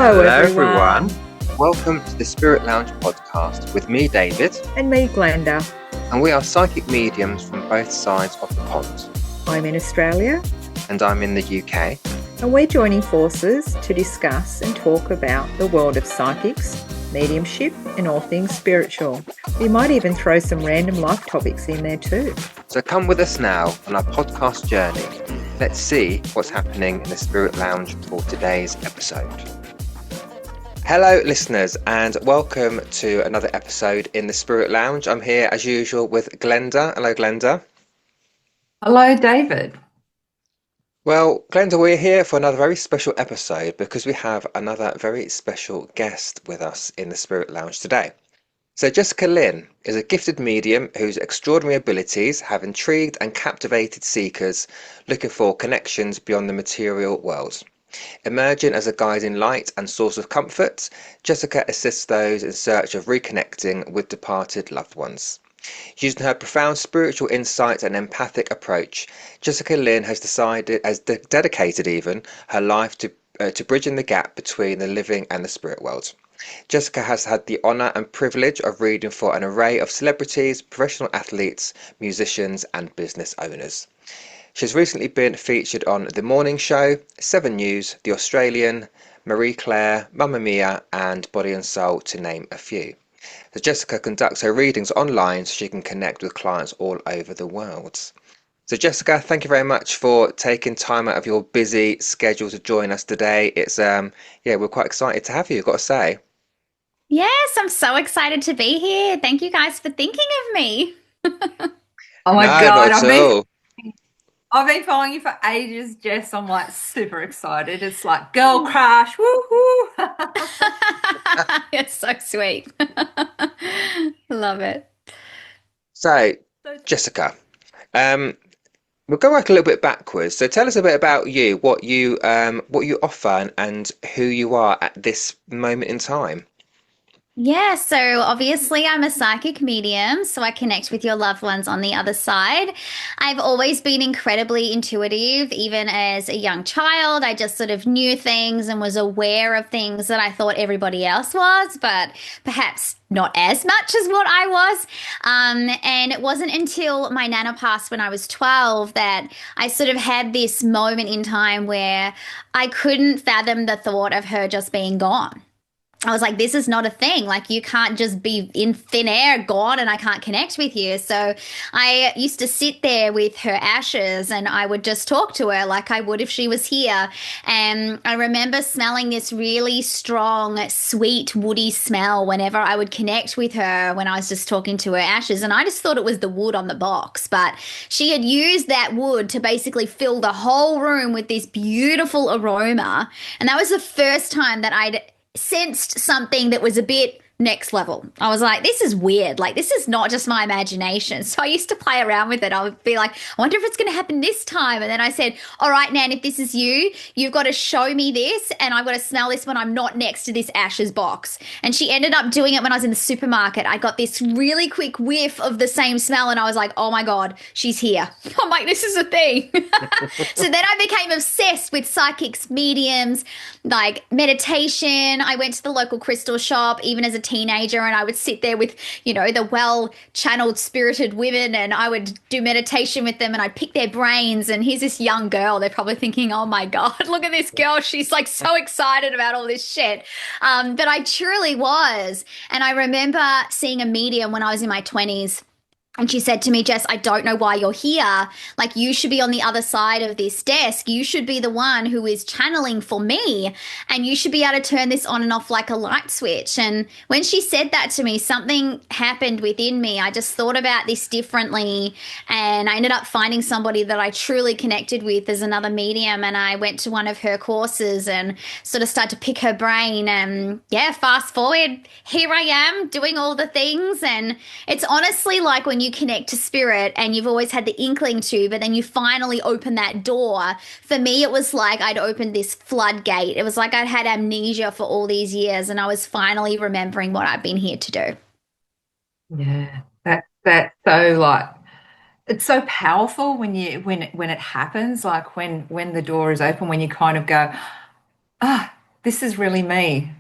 Hello, everyone. Welcome to the Spirit Lounge podcast with me, David. And me, Glenda. And we are psychic mediums from both sides of the pond. I'm in Australia. And I'm in the UK. And we're joining forces to discuss and talk about the world of psychics, mediumship, and all things spiritual. We might even throw some random life topics in there too. So come with us now on our podcast journey. Let's see what's happening in the Spirit Lounge for today's episode. Hello listeners, and welcome to another episode in the Spirit Lounge. I'm here as usual with Glenda. Hello Glenda. Hello David. Well, Glenda, we're here for another very special episode because we have another very special guest with us in the Spirit Lounge today. So Jessica Lynne is a gifted medium whose extraordinary abilities have intrigued and captivated seekers looking for connections beyond the material world. Emerging as a guiding light and source of comfort, Jessica assists those in search of reconnecting with departed loved ones. Using her profound spiritual insight and empathic approach, Jessica Lynne has dedicated even her life to bridging the gap between the living and the spirit world. Jessica has had the honour and privilege of reading for an array of celebrities, professional athletes, musicians and business owners. She's recently been featured on The Morning Show, 7 News, The Australian, Marie Claire, Mamma Mia and Body and Soul, to name a few. So Jessica conducts her readings online so she can connect with clients all over the world. So Jessica, thank you very much for taking time out of your busy schedule to join us today. It's we're quite excited to have you, I've got to say. Yes, I'm so excited to be here. Thank you guys for thinking of me. Oh my God, I've been following you for ages, Jess. I'm like super excited. It's like girl crush, woohoo! It's so sweet. Love it. So, Jessica, we'll go back a little bit backwards. So tell us a bit about you, what you offer and who you are at this moment in time. Yeah, so obviously I'm a psychic medium, so I connect with your loved ones on the other side. I've always been incredibly intuitive, even as a young child. I just sort of knew things and was aware of things that I thought everybody else was, but perhaps not as much as what I was. And it wasn't until my nana passed when I was 12 that I sort of had this moment in time where I couldn't fathom the thought of her just being gone. I was like, this is not a thing. Like, you can't just be in thin air gone and I can't connect with you. So I used to sit there with her ashes and I would just talk to her like I would if she was here. And I remember smelling this really strong, sweet, woody smell whenever I would connect with her when I was just talking to her ashes. And I just thought it was the wood on the box. But she had used that wood to basically fill the whole room with this beautiful aroma. And that was the first time that I'd sensed something that was a bit next level. I was like, this is weird. Like, this is not just my imagination. So I used to play around with it. I would be like, I wonder if it's going to happen this time. And then I said, all right, Nan, if this is you, you've got to show me this and I've got to smell this when I'm not next to this ashes box. And she ended up doing it when I was in the supermarket. I got this really quick whiff of the same smell and I was like, oh my God, she's here. I'm like, this is a thing. So then I became obsessed with psychics, mediums, like meditation. I went to the local crystal shop even as a teenager and I would sit there with, the well-channeled spirited women and I would do meditation with them and I'd pick their brains. And here's this young girl. They're probably thinking, oh my God, look at this girl. She's like so excited about all this shit. But I truly was. And I remember seeing a medium when I was in my 20s. And she said to me, Jess, I don't know why you're here. Like, you should be on the other side of this desk. You should be the one who is channeling for me. And you should be able to turn this on and off like a light switch. And when she said that to me, something happened within me. I just thought about this differently. And I ended up finding somebody that I truly connected with as another medium. And I went to one of her courses and sort of started to pick her brain. And yeah, fast forward, here I am doing all the things. And it's honestly like when you connect to spirit and you've always had the inkling to, but then you finally open that door. For me, it was like I'd opened this floodgate. It was like I'd had amnesia for all these years and I was finally remembering what I've been here to do. Yeah, that's so like, it's so powerful when it happens, like when the door is open, when you kind of go, this is really me.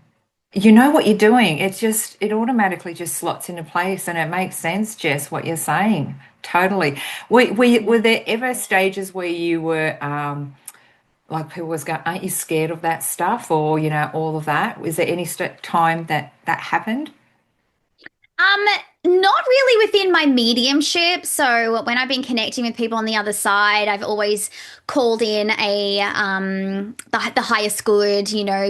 You know what you're doing. It automatically just slots into place, and it makes sense, Jess, what you're saying. Totally. Were there ever stages where you were like people was going, aren't you scared of that stuff, or all of that? Was there any time that happened? Um, Not really within my mediumship. So when I've been connecting with people on the other side, I've always called in the highest good,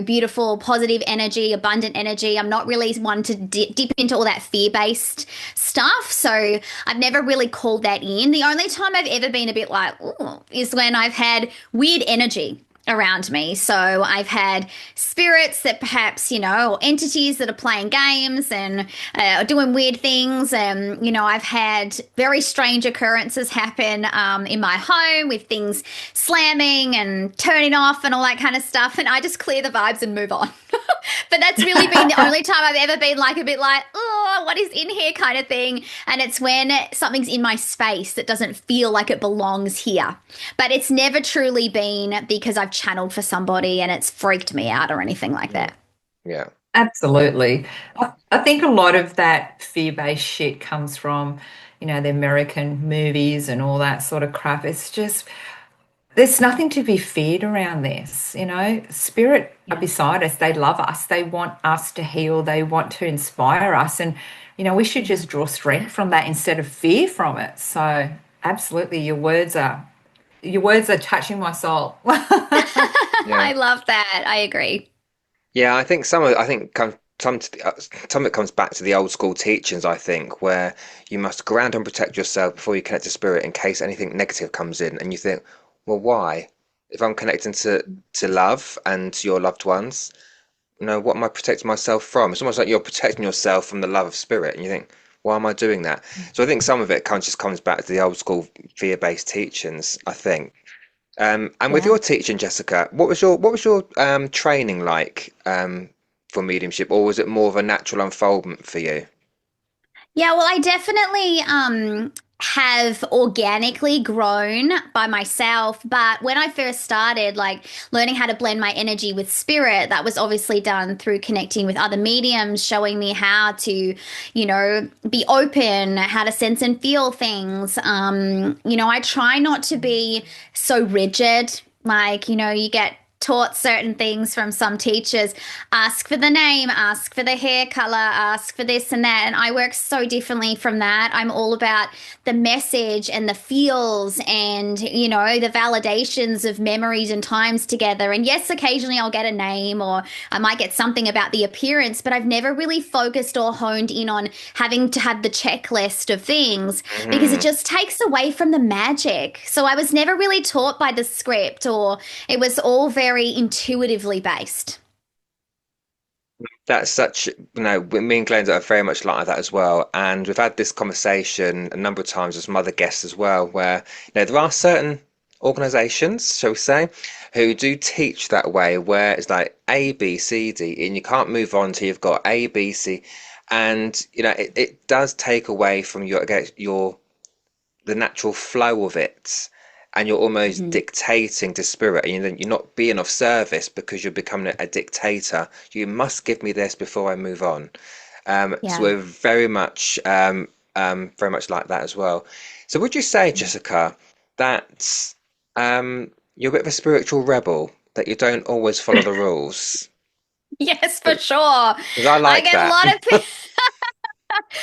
beautiful, positive energy, abundant energy. I'm not really one to dip into all that fear-based stuff. So I've never really called that in. The only time I've ever been a bit like, ooh, is when I've had weird energy around me. So I've had spirits that perhaps, or entities that are playing games and doing weird things. And, I've had very strange occurrences happen in my home with things slamming and turning off and all that kind of stuff. And I just clear the vibes and move on. But that's really been the only time I've ever been like a bit like, oh, what is in here kind of thing. And it's when something's in my space that doesn't feel like it belongs here. But it's never truly been because I've channeled for somebody and it's freaked me out or anything like that. Yeah. Absolutely. I think a lot of that fear-based shit comes from, the American movies and all that sort of crap. It's just, there's nothing to be feared around this, Spirit are beside us. They love us. They want us to heal. They want to inspire us. And, we should just draw strength from that instead of fear from it. So absolutely, your words are touching my soul. Yeah. I love that. I agree. Yeah, I think some of it comes back to the old school teachings, I think, where you must ground and protect yourself before you connect to spirit in case anything negative comes in. And you think, well, why? If I'm connecting to love and to your loved ones, what am I protecting myself from? It's almost like you're protecting yourself from the love of spirit, and you think, why am I doing that? So I think some of it just comes back to the old school fear-based teachings, I think. And with Yeah. your teaching, Jessica, what was your training like for mediumship, or was it more of a natural unfoldment for you? Yeah, well, I definitely have organically grown by myself. But when I first started, like learning how to blend my energy with spirit, that was obviously done through connecting with other mediums, showing me how to, be open, how to sense and feel things. I try not to be so rigid. Like, you get taught certain things from some teachers. Ask for the name, ask for the hair color, ask for this and that. And I work so differently from that. I'm all about the message and the feels and, the validations of memories and times together. And yes, occasionally I'll get a name or I might get something about the appearance, but I've never really focused or honed in on having to have the checklist of things because it just takes away from the magic. So I was never really taught by the script, or it was all very intuitively based. That's such, me and Glenda are very much like that as well. And we've had this conversation a number of times with some other guests as well, where, there are certain organizations, shall we say, who do teach that way, where it's like A, B, C, D, and you can't move on till you've got A, B, C. And, it does take away from the natural flow of it. And you're almost dictating to spirit, and you're not being of service because you're becoming a dictator. You must give me this before I move on. So we're very much like that as well. So would you say, Jessica, that you're a bit of a spiritual rebel, that you don't always follow the rules? Yes, for sure. Because I like get that. a lot of people.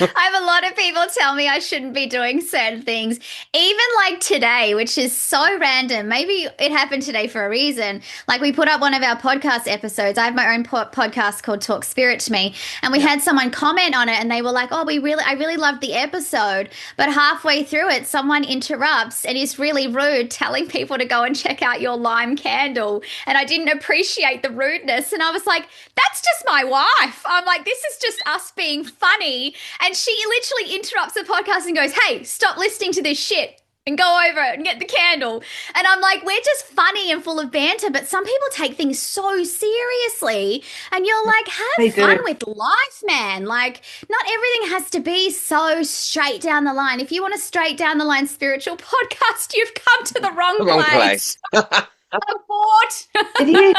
I have a lot of people tell me I shouldn't be doing certain things, even like today, which is so random. Maybe it happened today for a reason. Like we put up one of our podcast episodes. I have my own podcast called Talk Spirit to Me, and we had someone comment on it, and they were like, "Oh, I really loved the episode," but halfway through it, someone interrupts and is really rude, telling people to go and check out your lime candle, and I didn't appreciate the rudeness, and I was like, "That's just my wife." I'm like, "This is just us being funny." And she literally interrupts the podcast and goes, "Hey, stop listening to this shit and go over and get the candle." And I'm like, we're just funny and full of banter, but some people take things so seriously. And you're like, have fun with life, man. Like, not everything has to be so straight down the line. If you want a straight down the line spiritual podcast, you've come to the wrong place. Wrong place. Abort. It is.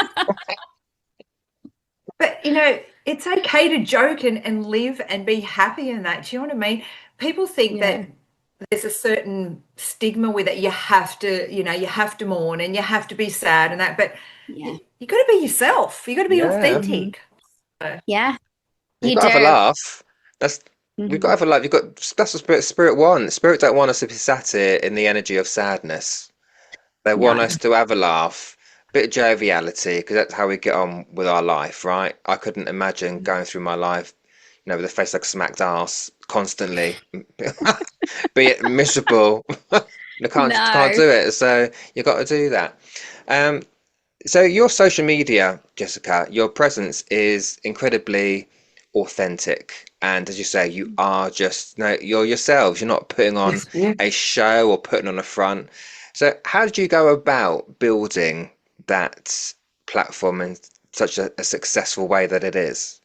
it's okay to joke and live and be happy in that. Do you know what I mean? People think that there's a certain stigma with it. You have to mourn and you have to be sad and that, but you got to be yourself. You got to be authentic. Yeah, You've you got to have a do. laugh. We've got to have a laugh. That's what spirit wants. Spirit don't want us to be sat here in the energy of sadness. They want us to have a laugh, bit of joviality, because that's how we get on with our life, right? I couldn't imagine going through my life, with a face like a smacked ass constantly, be it miserable. You can't No. do it. So you've got to do that. So your social media, Jessica, your presence is incredibly authentic. And as you say, you are just, you're yourselves. You're not putting on a show or putting on a front. So how did you go about building that platform in such a successful way that it is?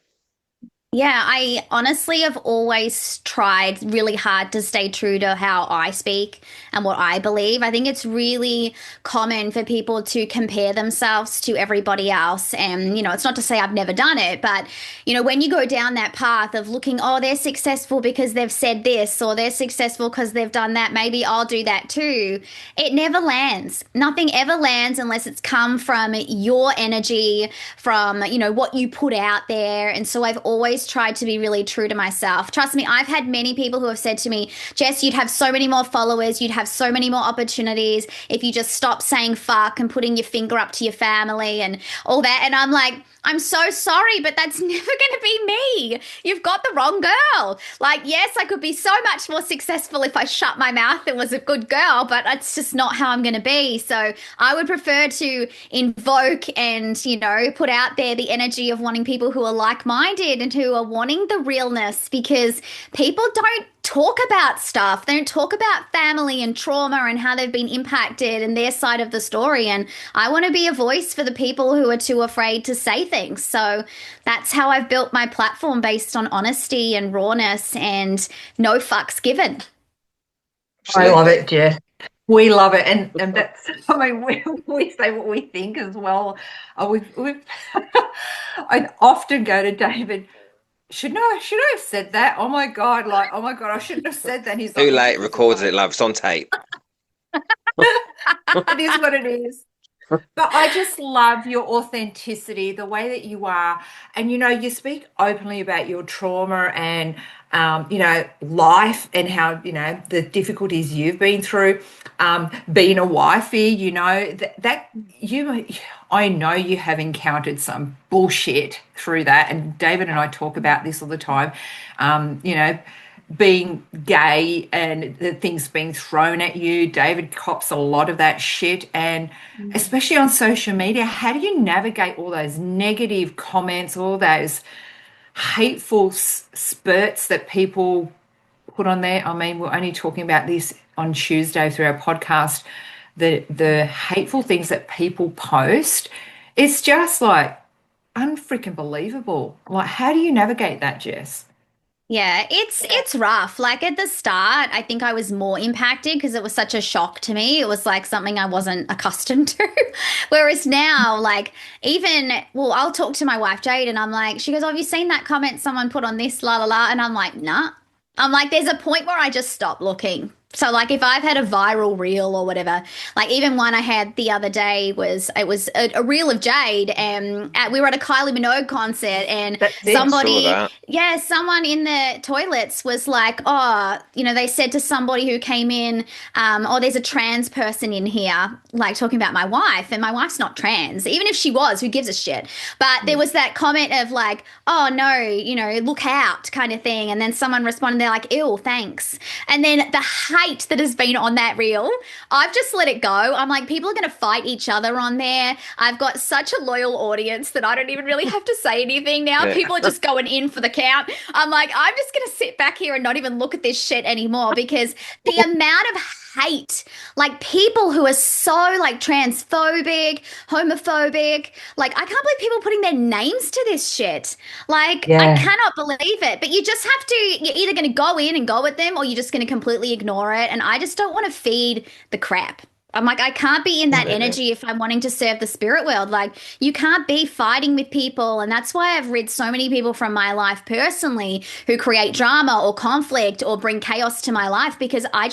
Yeah, I honestly have always tried really hard to stay true to how I speak and what I believe. I think it's really common for people to compare themselves to everybody else. And, it's not to say I've never done it, but, when you go down that path of looking, oh, they're successful because they've said this, or they're successful because they've done that, maybe I'll do that too. It never lands. Nothing ever lands unless it's come from your energy, from, what you put out there. And so I've always tried to be really true to myself. Trust me, I've had many people who have said to me, Jess, you'd have so many more followers, you'd have so many more opportunities if you just stop saying fuck and putting your finger up to your family and all that. And I'm like, I'm so sorry, but that's never going to be me. You've got the wrong girl. Like, yes, I could be so much more successful if I shut my mouth and was a good girl, but that's just not how I'm going to be. So I would prefer to invoke and, put out there the energy of wanting people who are like-minded and who are wanting the realness, because people don't talk about stuff. They don't talk about family and trauma and how they've been impacted and their side of the story. And I want to be a voice for the people who are too afraid to say things. So that's how I've built my platform, based on honesty and rawness and no fucks given. Absolutely. I love it, Jess. We love it, and that's. I mean, we say what we think as well. I often go to David. Should I have said that? Oh my God! I shouldn't have said that. He's too late. Recorded it, love. It's on tape. It is what it is. But I just love your authenticity, the way that you are. And, you speak openly about your trauma and, life and how, the difficulties you've been through, being a wifey, I know you have encountered some bullshit through that. And David and I talk about this all the time, being gay and the things being thrown at you. David cops a lot of that shit, and especially on social media. How do you navigate all those negative comments, all those hateful spurts that people put on there? I mean, we're only talking about this on Tuesday through our podcast, the hateful things that people post. It's just like unfreaking believable. Like, how do you navigate that, Jess? Yeah, it's rough. Like at the start, I think I was more impacted because it was such a shock to me. It was like something I wasn't accustomed to. Whereas now, like I'll talk to my wife Jade and I'm like, she goes, oh, have you seen that comment someone put on this, la la la? And I'm like, nah. I'm like, there's a point where I just stop looking. So like if I've had a viral reel or whatever, like even one I had the other day was a reel of Jade, and we were at a Kylie Minogue concert, and someone in the toilets was like, oh, they said to somebody who came in, oh, there's a trans person in here, like talking about my wife, and my wife's not trans. Even if she was, who gives a shit? But there was that comment of like, oh no, look out kind of thing. And then someone responded, they're like, ew, thanks. And then the hate that has been on that reel, I've just let it go. I'm like, people are going to fight each other on there. I've got such a loyal audience that I don't even really have to say anything now. Yeah. People are just going in for the count. I'm like, I'm just going to sit back here and not even look at this shit anymore, because the amount of hate, like people who are so like transphobic, homophobic, like I can't believe people putting their names to this shit. Like, I cannot believe it. But you just have to, you're either going to go in and go with them, or you're just going to completely ignore it. And I just don't want to feed the crap. I'm like, I can't be in that Absolutely. energy if I'm wanting to serve the spirit world. Like, you can't be fighting with people. And that's why I've rid so many people from my life personally who create drama or conflict or bring chaos to my life because I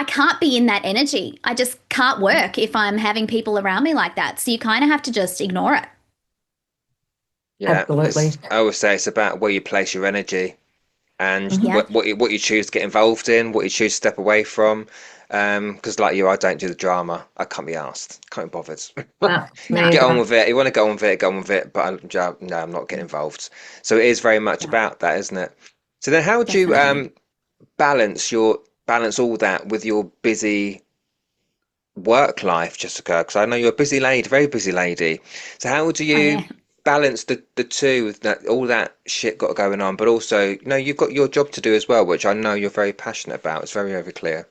can't be in that energy. I just can't work if I'm having people around me like that. So you kind of have to just ignore it. Yeah, Absolutely. I always say it's about where you place your energy and Mhm. Yeah. what you choose to get involved in, what you choose to step away from. Because like you, I don't do the drama. I can't be asked. Can't be bothered. No, No. me Get on either. with it. You want to go on with it, go on with it. But no, I'm not getting involved. So it is very much Yeah, about that, isn't it? So then, how do you definitely. balance all that with your busy work life, Jessica? Because I know you're a busy lady, very busy lady. So how do Oh, you yeah. balance the two with that all that shit got going on, but also, you've got your job to do as well, which I know you're very passionate about. It's very, very clear.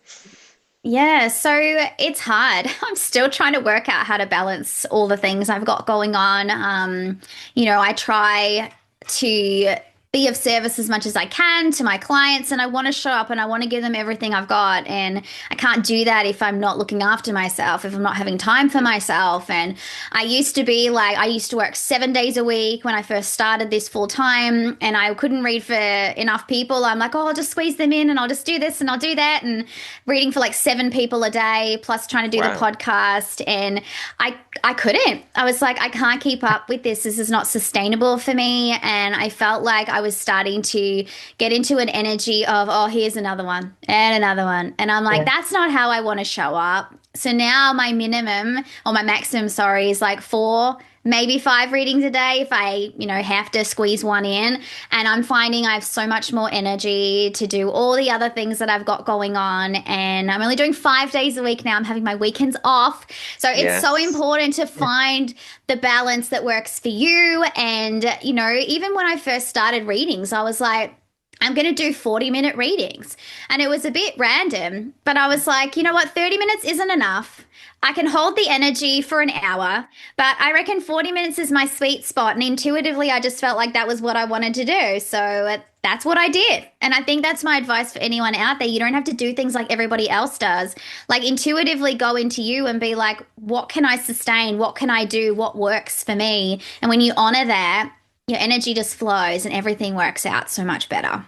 Yeah, so it's hard. I'm still trying to work out how to balance all the things I've got going on. I try to be of service as much as I can to my clients, and I want to show up and I want to give them everything I've got. And I can't do that if I'm not looking after myself, if I'm not having time for myself. And I used to work 7 days a week when I first started this full time, and I couldn't read for enough people. I'm like, oh, I'll just squeeze them in and I'll just do this and I'll do that. And reading for like 7 people a day, plus trying to do the Wow. podcast. And I couldn't. I was like, I can't keep up with this. This is not sustainable for me. And I felt like I was starting to get into an energy of, oh, here's another one and another one. And I'm like, Yeah. that's not how I want to show up. So now my minimum or my maximum, sorry, is like four, maybe five readings a day if I have to squeeze one in. And I'm finding I have so much more energy to do all the other things that I've got going on. And I'm only doing 5 days a week now. I'm having my weekends off. So it's so Yes. important to find the balance that works for you. And, even when I first started readings, I was like, I'm going to do 40-minute readings. And it was a bit random, but I was like, you know what? 30 minutes isn't enough. I can hold the energy for an hour, but I reckon 40 minutes is my sweet spot. And intuitively, I just felt like that was what I wanted to do. So that's what I did. And I think that's my advice for anyone out there. You don't have to do things like everybody else does. Like intuitively go into you and be like, what can I sustain? What can I do? What works for me? And when you honor that, your energy just flows and everything works out so much better.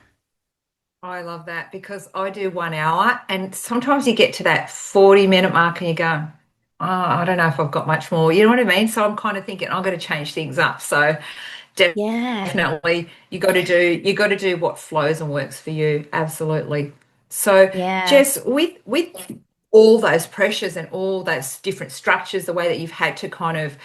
I love that because I do 1 hour and sometimes you get to that 40-minute mark and you go, oh, I don't know if I've got much more. You know what I mean? So I'm kind of thinking I'm going to change things up. So Yeah. definitely you got to do what flows and works for you. Absolutely. So Yeah. Jess, with all those pressures and all those different structures, the way that you've had to kind of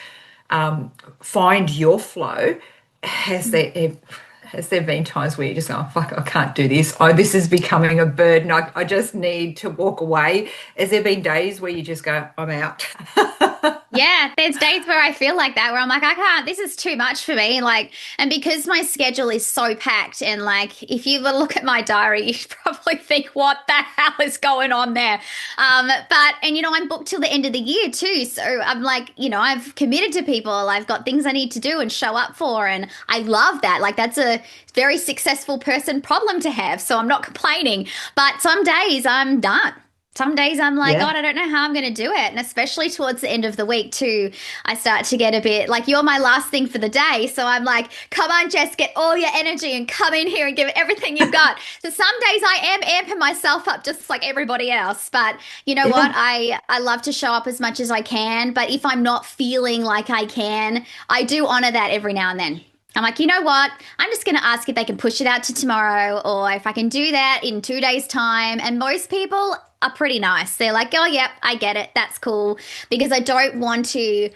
um, find your flow, has there been times where you just go, oh, fuck, I can't do this. Oh, this is becoming a burden. I just need to walk away. Has there been days where you just go, I'm out? Yeah, there's days where I feel like that, where I'm like, I can't, this is too much for me. Like, and because my schedule is so packed, and like, if you were to look at my diary, you'd probably think, what the hell is going on there? And I'm booked till the end of the year too. So I'm like, I've committed to people, I've got things I need to do and show up for. And I love that. Like, that's a very successful person problem to have. So I'm not complaining. But some days I'm done. Some days I'm like, Yeah. God, I don't know how I'm going to do it. And especially towards the end of the week, too, I start to get a bit like, you're my last thing for the day. So I'm like, come on, Jess, get all your energy and come in here and give it everything you've got. So some days I am amping myself up just like everybody else. But you know what? Yeah. I love to show up as much as I can. But if I'm not feeling like I can, I do honor that every now and then. I'm like, you know what? I'm just going to ask if they can push it out to tomorrow or if I can do that in 2 days' time. And most people are pretty nice. They're like, oh, yep, I get it. That's cool. Because I don't want to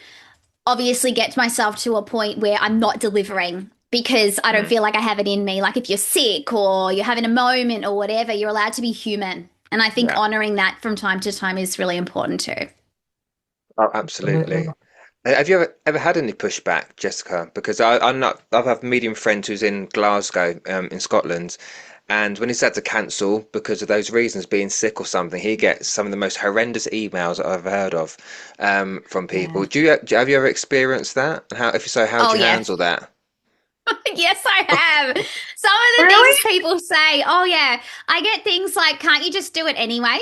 obviously get myself to a point where I'm not delivering because I don't Mm. feel like I have it in me. Like if you're sick or you're having a moment or whatever, you're allowed to be human. And I think Yeah. honoring that from time to time is really important too. Oh, Absolutely. absolutely. Have you ever had any pushback, Jessica? Because I'm not. I have a medium friend who's in Glasgow, in Scotland, and when he's had to cancel because of those reasons, being sick or something, he gets some of the most horrendous emails that I've ever heard of, from people. Yeah. Have you ever experienced that? And how, if so, how Oh, do you yeah. handle that? Yes, I have. Some of the Really? things people say, oh, yeah, I get things like, can't you just do it anyway?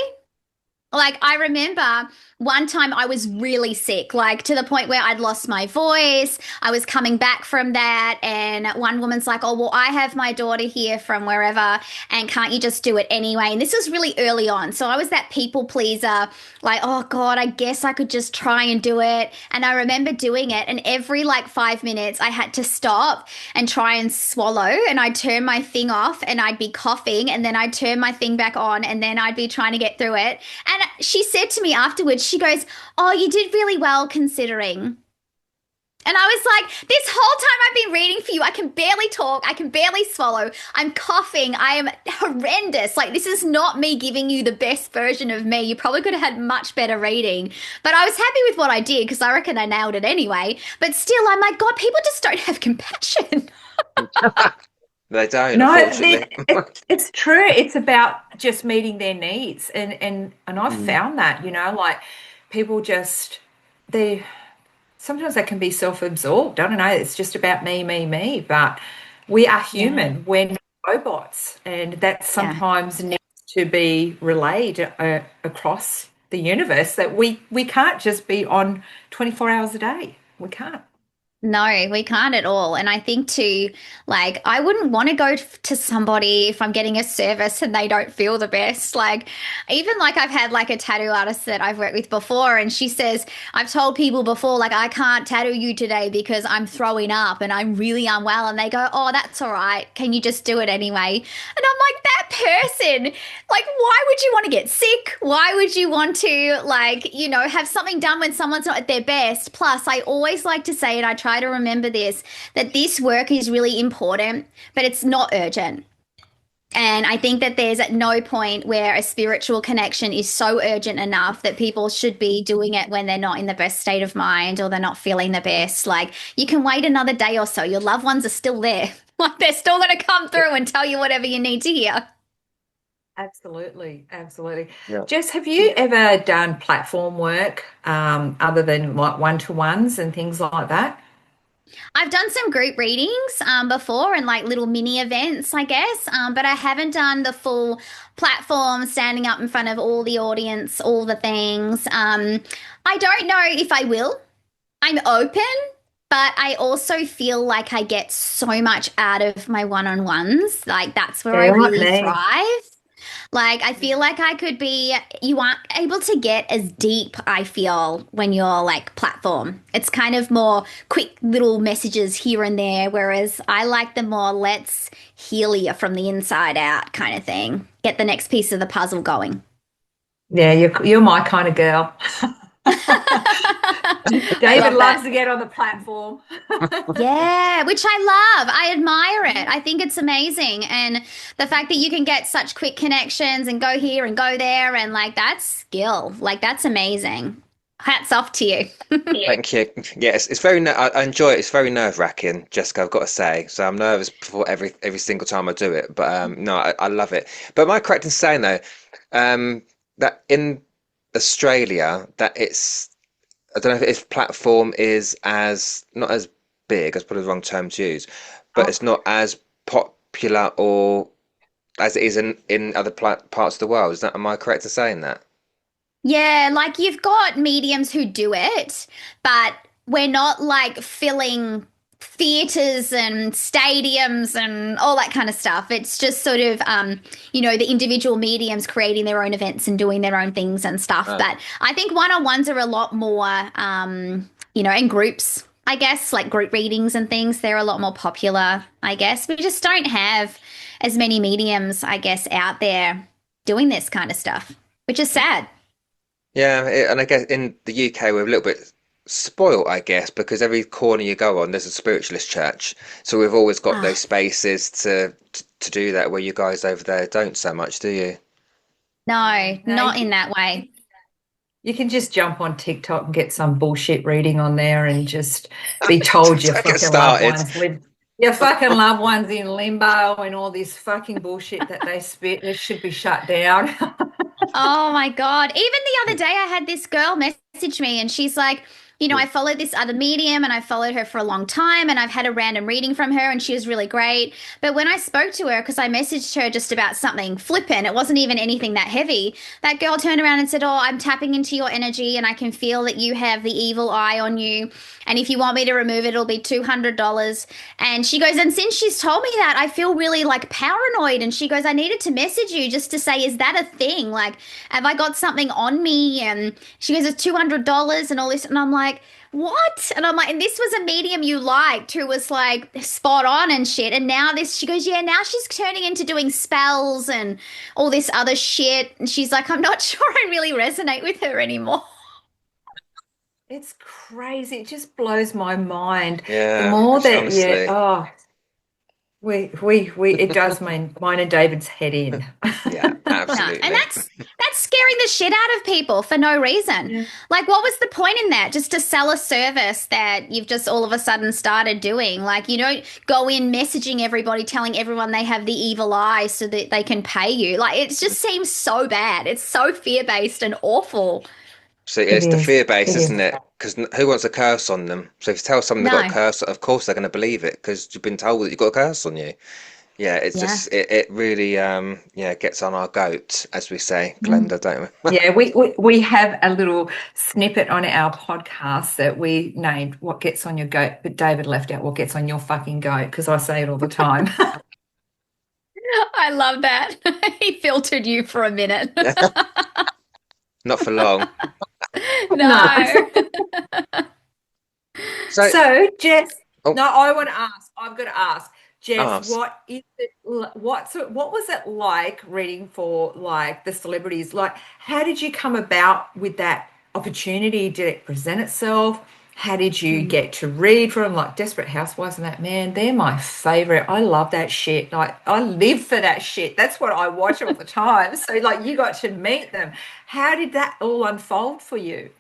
Like, I remember one time I was really sick, like to the point where I'd lost my voice. I was coming back from that, and one woman's like, "Oh, well, I have my daughter here from wherever, and can't you just do it anyway?" And this was really early on. So I was that people pleaser, like, "Oh God, I guess I could just try and do it." And I remember doing it, and every like 5 minutes I had to stop and try and swallow, and I'd turn my thing off and I'd be coughing, and then I'd turn my thing back on, and then I'd be trying to get through it. And she said to me afterwards, she goes, "Oh, you did really well considering." And I was like, this whole time I've been reading for you, I can barely talk, I can barely swallow, I'm coughing, I am horrendous. Like, this is not me giving you the best version of me. You probably could have had much better reading. But I was happy with what I did because I reckon I nailed it anyway. But still, I'm like, God, people just don't have compassion. They don't, No, unfortunately. it's true. It's about just meeting their needs. And I've found that, like people just, they sometimes they can be self-absorbed. I don't know. It's just about me. But we are human. We're not robots, and that sometimes needs to be relayed across the universe. That we can't just be on 24 hours a day. We can't. No, we can't at all. And I think too, like, I wouldn't want to go to somebody if I'm getting a service and they don't feel the best. Like, even like I've had like a tattoo artist that I've worked with before, and she says, I've told people before, like, I can't tattoo you today because I'm throwing up and I'm really unwell. And they go, "Oh, that's all right. Can you just do it anyway?" And I'm like, that person, like, why would you want to get sick? Why would you want to, like, have something done when someone's not at their best? Plus, I always like to say, and I try to remember this, that this work is really important, but it's not urgent. And I think that there's at no point where a spiritual connection is so urgent enough that people should be doing it when they're not in the best state of mind or they're not feeling the best. Like, you can wait another day or so. Your loved ones are still there. Like, they're still going to come through and tell you whatever you need to hear. Absolutely. Yeah. Jess, have you ever done platform work other than like one-to-ones and things like that? I've done some group readings before and like little mini events, I guess, but I haven't done the full platform, standing up in front of all the audience, all the things. I don't know if I will. I'm open, but I also feel like I get so much out of my one-on-ones. Like, that's where I really thrive. Like, I feel like you aren't able to get as deep, I feel, when you're like platform. It's kind of more quick little messages here and there, whereas I like the more let's heal you from the inside out kind of thing. Get the next piece of the puzzle going. Yeah, you're my kind of girl. David loves to get on the platform. Yeah, which I love. I admire it. I think it's amazing. And the fact that you can get such quick connections and go here and go there, and like, that's skill. Like, that's amazing. Hats off to you. Thank you. Yes, it's very. I enjoy it. It's very nerve-wracking, Jessica. I've got to say. So I'm nervous before every single time I do it. But no, I love it. But am I correct in saying though, that in Australia, that I don't know if platform is as not as big, that's probably the wrong term to use, but it's not as popular or as it is in other parts of the world. Am I correct in saying that? Yeah, like, you've got mediums who do it, but we're not like filling theaters and stadiums and all that kind of stuff. It's just sort of, the individual mediums creating their own events and doing their own things and stuff. Oh. But I think one-on-ones are a lot more, in groups, I guess, like group readings and things. They're a lot more popular, I guess. We just don't have as many mediums, I guess, out there doing this kind of stuff, which is sad. Yeah, and I guess in the UK we're a little bit spoilt, I guess, because every corner you go on, there's a spiritualist church. So we've always got those spaces to do that, where you guys over there don't so much, do you? No, not in that way. You can just jump on TikTok and get some bullshit reading on there and just be told your fucking loved ones in limbo and all this fucking bullshit that they spit. It should be shut down. Oh my God. Even the other day I had this girl message me and she's like, I followed this other medium and I followed her for a long time and I've had a random reading from her and she was really great. But when I spoke to her, because I messaged her just about something flippant, it wasn't even anything that heavy, that girl turned around and said, "Oh, I'm tapping into your energy and I can feel that you have the evil eye on you. And if you want me to remove it, it'll be $200. And she goes, and since she's told me that, I feel really like paranoid. And she goes, I needed to message you just to say, is that a thing? Like, have I got something on me? And she goes, it's $200 and all this. And I'm like, what? And I'm like, and this was a medium you liked who was like spot on and shit. And now this, she goes, yeah, now she's turning into doing spells and all this other shit. And she's like, I'm not sure I really resonate with her anymore. It's crazy. It just blows my mind. The Yeah, more it's that honestly. it does mine and David's head in. Yeah, No, absolutely. and that's scaring the shit out of people for no reason. Yeah. Like, what was the point in that? Just to sell a service that you've just all of a sudden started doing. Like, you don't go in messaging everybody, telling everyone they have the evil eye so that they can pay you. Like, it just seems so bad. It's so fear-based and awful. So It it's the is. fear base, It isn't is. it? Because who wants a curse on them? So if you tell someone they've got a No. curse, of course they're going to believe it because you've been told that you've got a curse on you. Yeah, it's Yeah. just it really gets on our goat, as we say, Mm. Glenda, don't we? Yeah, we have a little snippet on our podcast that we named "What Gets on Your Goat," but David left out "What Gets on Your Fucking Goat" because I say it all the time. I love that. He filtered you for a minute. Not for long. No. So, So, Jess, oh, no, I want to ask. I've got to ask, Jess, ask. what is it? What was it like reading for like the celebrities? Like, how did you come about with that opportunity? Did it present itself? How did you get to read from like Desperate Housewives and that? Man, they're my favorite. I love that shit. Like, I live for that shit. That's what I watch all the time. So, like, you got to meet them. How did that all unfold for you?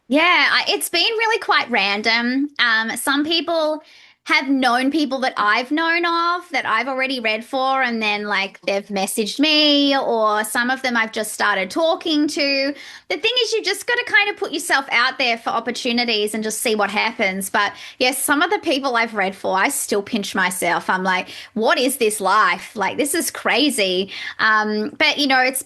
Yeah, it's been really quite random. Some people have known people that I've known of that I've already read for, and then like they've messaged me, or some of them I've just started talking to. The thing is, you've just got to kind of put yourself out there for opportunities and just see what happens. But yes, some of the people I've read for, I still pinch myself. I'm like, what is this life? Like, this is crazy. But it's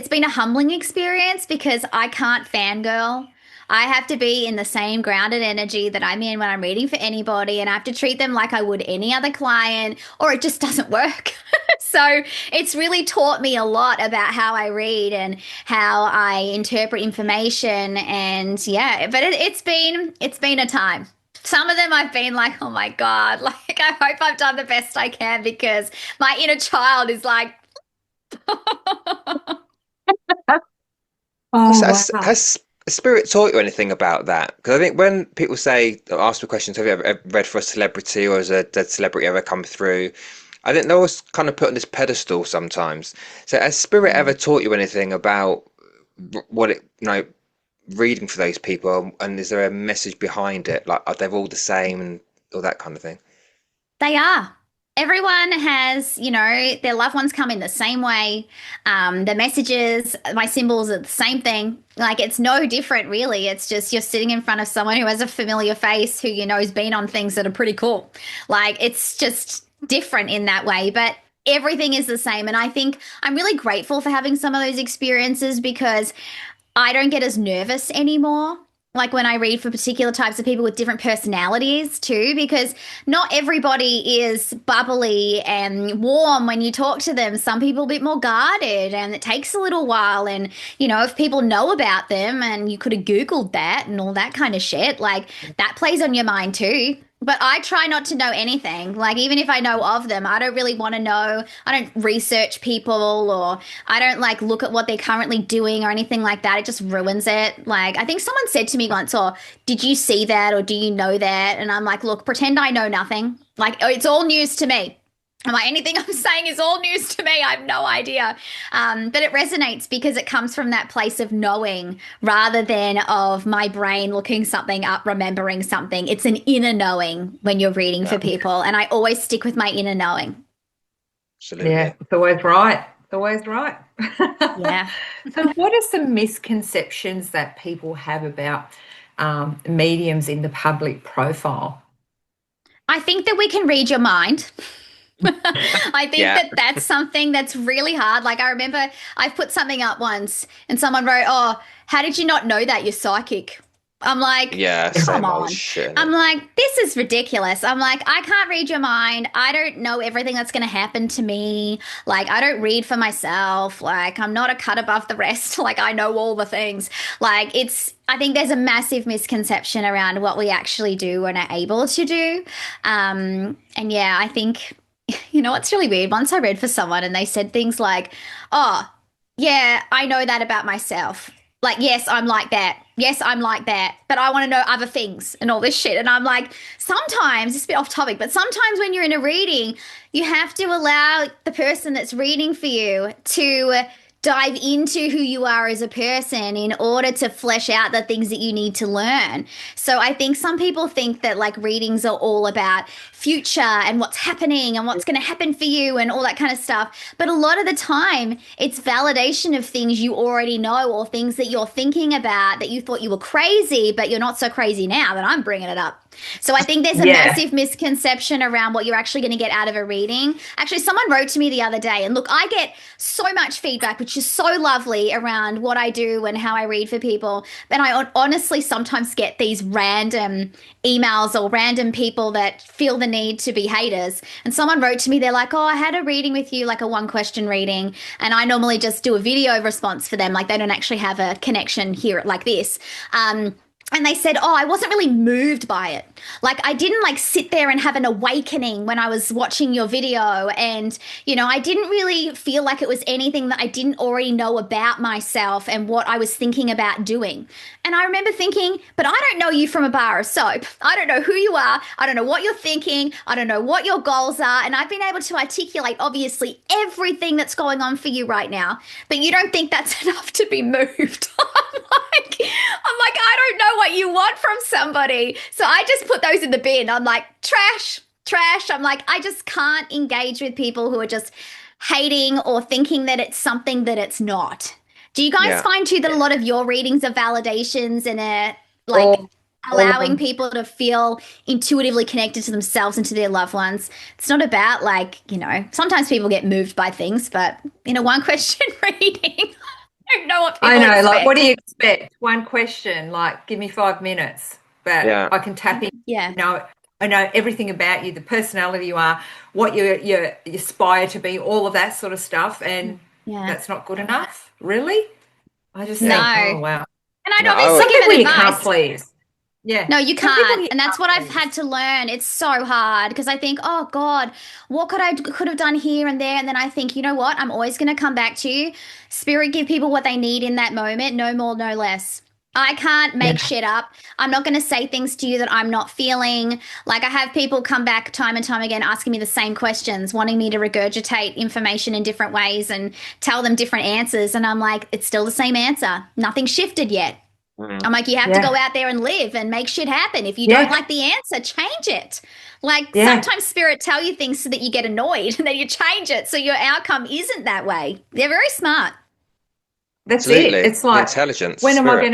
been a humbling experience because I can't fangirl. I have to be in the same grounded energy that I'm in when I'm reading for anybody, and I have to treat them like I would any other client, or it just doesn't work. So it's really taught me a lot about how I read and how I interpret information, and yeah, but it's been a time. Some of them I've been like, oh my God, like I hope I've done the best I can because my inner child is like, Oh, Has Spirit taught you anything about that? Because I think when people say, or ask me questions, have you ever read for a celebrity or has a dead celebrity ever come through? I think they're always kind of put on this pedestal sometimes. So has Spirit ever taught you anything about what it, reading for those people, and is there a message behind it? Like, are they all the same and all that kind of thing? they are. Everyone has, their loved ones come in the same way. The messages, my symbols are the same thing. Like, it's no different, really. It's just you're sitting in front of someone who has a familiar face who has been on things that are pretty cool. Like, it's just different in that way, but everything is the same. And I think I'm really grateful for having some of those experiences because I don't get as nervous anymore. Like when I read for particular types of people with different personalities too, because not everybody is bubbly and warm when you talk to them. Some people are a bit more guarded and it takes a little while. And, if people know about them and you could have Googled that and all that kind of shit, like that plays on your mind too. But I try not to know anything. Like, even if I know of them, I don't really want to know. I don't research people or I don't like look at what they're currently doing or anything like that. It just ruins it. Like, I think someone said to me once, "Oh, did you see that or do you know that?" And I'm like, look, pretend I know nothing. Like, it's all news to me. I'm like, anything I'm saying is all news to me. I have no idea. But it resonates because it comes from that place of knowing rather than of my brain looking something up, remembering something. It's an inner knowing when you're reading Yeah, for people. And I always stick with my inner knowing. absolutely. yeah, it's always right. It's always right. Yeah. So, what are some misconceptions that people have about mediums in the public profile? I think that we can read your mind. I think Yeah. that that's something that's really hard. Like, I remember I put something up once and someone wrote, "Oh, how did you not know that you're psychic?" I'm like, Yeah, come same old on. shit. I'm like, this is ridiculous. I'm like, I can't read your mind. I don't know everything that's going to happen to me. Like, I don't read for myself. Like, I'm not a cut above the rest. Like, I know all the things. Like, I think there's a massive misconception around what we actually do and are able to do. And yeah, I think, it's really weird. Once I read for someone and they said things like, "Oh, yeah, I know that about myself. Like, yes, I'm like that. Yes, I'm like that. But I want to know other things and all this shit." And I'm like, sometimes, it's a bit off topic, but sometimes when you're in a reading, you have to allow the person that's reading for you to dive into who you are as a person in order to flesh out the things that you need to learn. So I think some people think that like readings are all about future and what's happening and what's going to happen for you and all that kind of stuff. But a lot of the time, it's validation of things you already know or things that you're thinking about that you thought you were crazy, but you're not so crazy now that I'm bringing it up. So I think there's a massive misconception around what you're actually going to get out of a reading. Actually, someone wrote to me the other day, and look, I get so much feedback, which is so lovely, around what I do and how I read for people. But I honestly sometimes get these random emails or random people that feel the need to be haters. And someone wrote to me, they're like, "Oh, I had a reading with you, like a 1-question reading, and I normally just do a video response for them. Like, they don't actually have a connection here like this." And they said, "Oh, I wasn't really moved by it. Like, I didn't like sit there and have an awakening when I was watching your video. And, I didn't really feel like it was anything that I didn't already know about myself and what I was thinking about doing." And I remember thinking, but I don't know you from a bar of soap. I don't know who you are. I don't know what you're thinking. I don't know what your goals are. And I've been able to articulate, obviously, everything that's going on for you right now. But you don't think that's enough to be moved. I'm like, I don't know what you want from somebody. So I just put those in the bin. I'm like, trash. I'm like, I just can't engage with people who are just hating or thinking that it's something that it's not. Do you guys find too that a lot of your readings are validations and allowing people to feel intuitively connected to themselves and to their loved ones? It's not about sometimes people get moved by things, but in a 1-question reading, I don't know what people expect. Like, what do you expect? 1 question, like, give me 5 minutes, but I can tap in. Yeah. I know everything about you, the personality you are, what you aspire to be, all of that sort of stuff, and that's not good enough, really. I just think, oh wow. And I'd obviously give people an you advice. can't please. Yeah. No, you can't. And that's what I've had to learn. It's so hard because I think, oh God, what could have done here and there? And then I think, you know what? I'm always going to come back to you. Spirit, give people what they need in that moment. No more, no less. I can't make shit up. I'm not going to say things to you that I'm not feeling. Like, I have people come back time and time again asking me the same questions, wanting me to regurgitate information in different ways and tell them different answers. And I'm like, it's still the same answer. Nothing shifted yet. I'm like, you have to go out there and live and make shit happen. If you don't like the answer, change it. Like, sometimes spirit tell you things so that you get annoyed and then you change it so your outcome isn't that way. They're very smart. That's Absolutely. it. It's like, intelligence. When am I going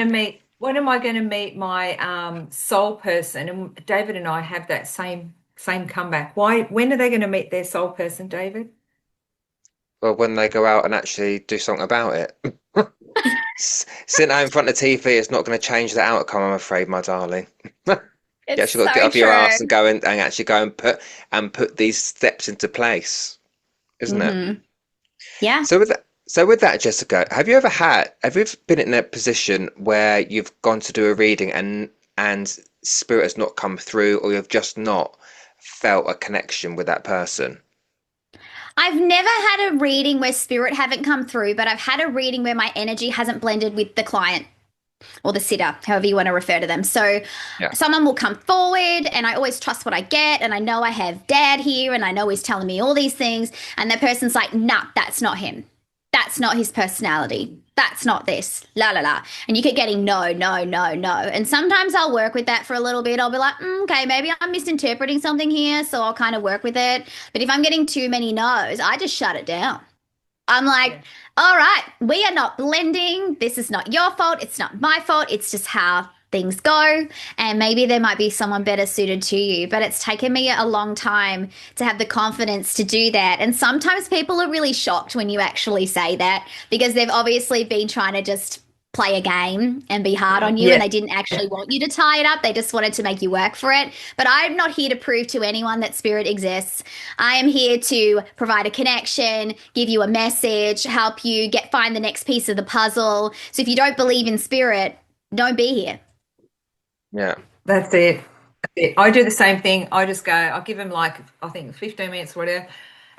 to meet my soul person? And David and I have that same comeback. When are they going to meet their soul person, David? Well, when they go out and actually do something about it. Sitting out in front of the TV is not going to change the outcome, I'm afraid, my darling. You actually got to get off your ass and go and actually go and put these steps into place, isn't it? Yeah. So with that, Jessica, have you been in a position where you've gone to do a reading and spirit has not come through, or you've just not felt a connection with that person? I've never had a reading where spirit haven't come through, but I've had a reading where my energy hasn't blended with the client or the sitter, however you want to refer to them. So someone will come forward and I always trust what I get, and I know I have dad here and I know he's telling me all these things, and that person's like, nah, that's not him. That's not his personality. That's not this. La, la, la. And you keep getting no, no, no, no. And sometimes I'll work with that for a little bit. I'll be like, okay, maybe I'm misinterpreting something here, so I'll kind of work with it. But if I'm getting too many no's, I just shut it down. I'm like, all right, we are not blending. This is not your fault. It's not my fault. It's just how things go, and maybe there might be someone better suited to you. But it's taken me a long time to have the confidence to do that. And sometimes people are really shocked when you actually say that, because they've obviously been trying to just play a game and be hard on you, Yeah. and they didn't actually want you to tie it up. They just wanted to make you work for it. But I'm not here to prove to anyone that spirit exists. I am here to provide a connection, give you a message, help you find the next piece of the puzzle. So if you don't believe in spirit, don't be here. Yeah. That's it. I do the same thing. I just go, I'll give them like, I think 15 minutes or whatever.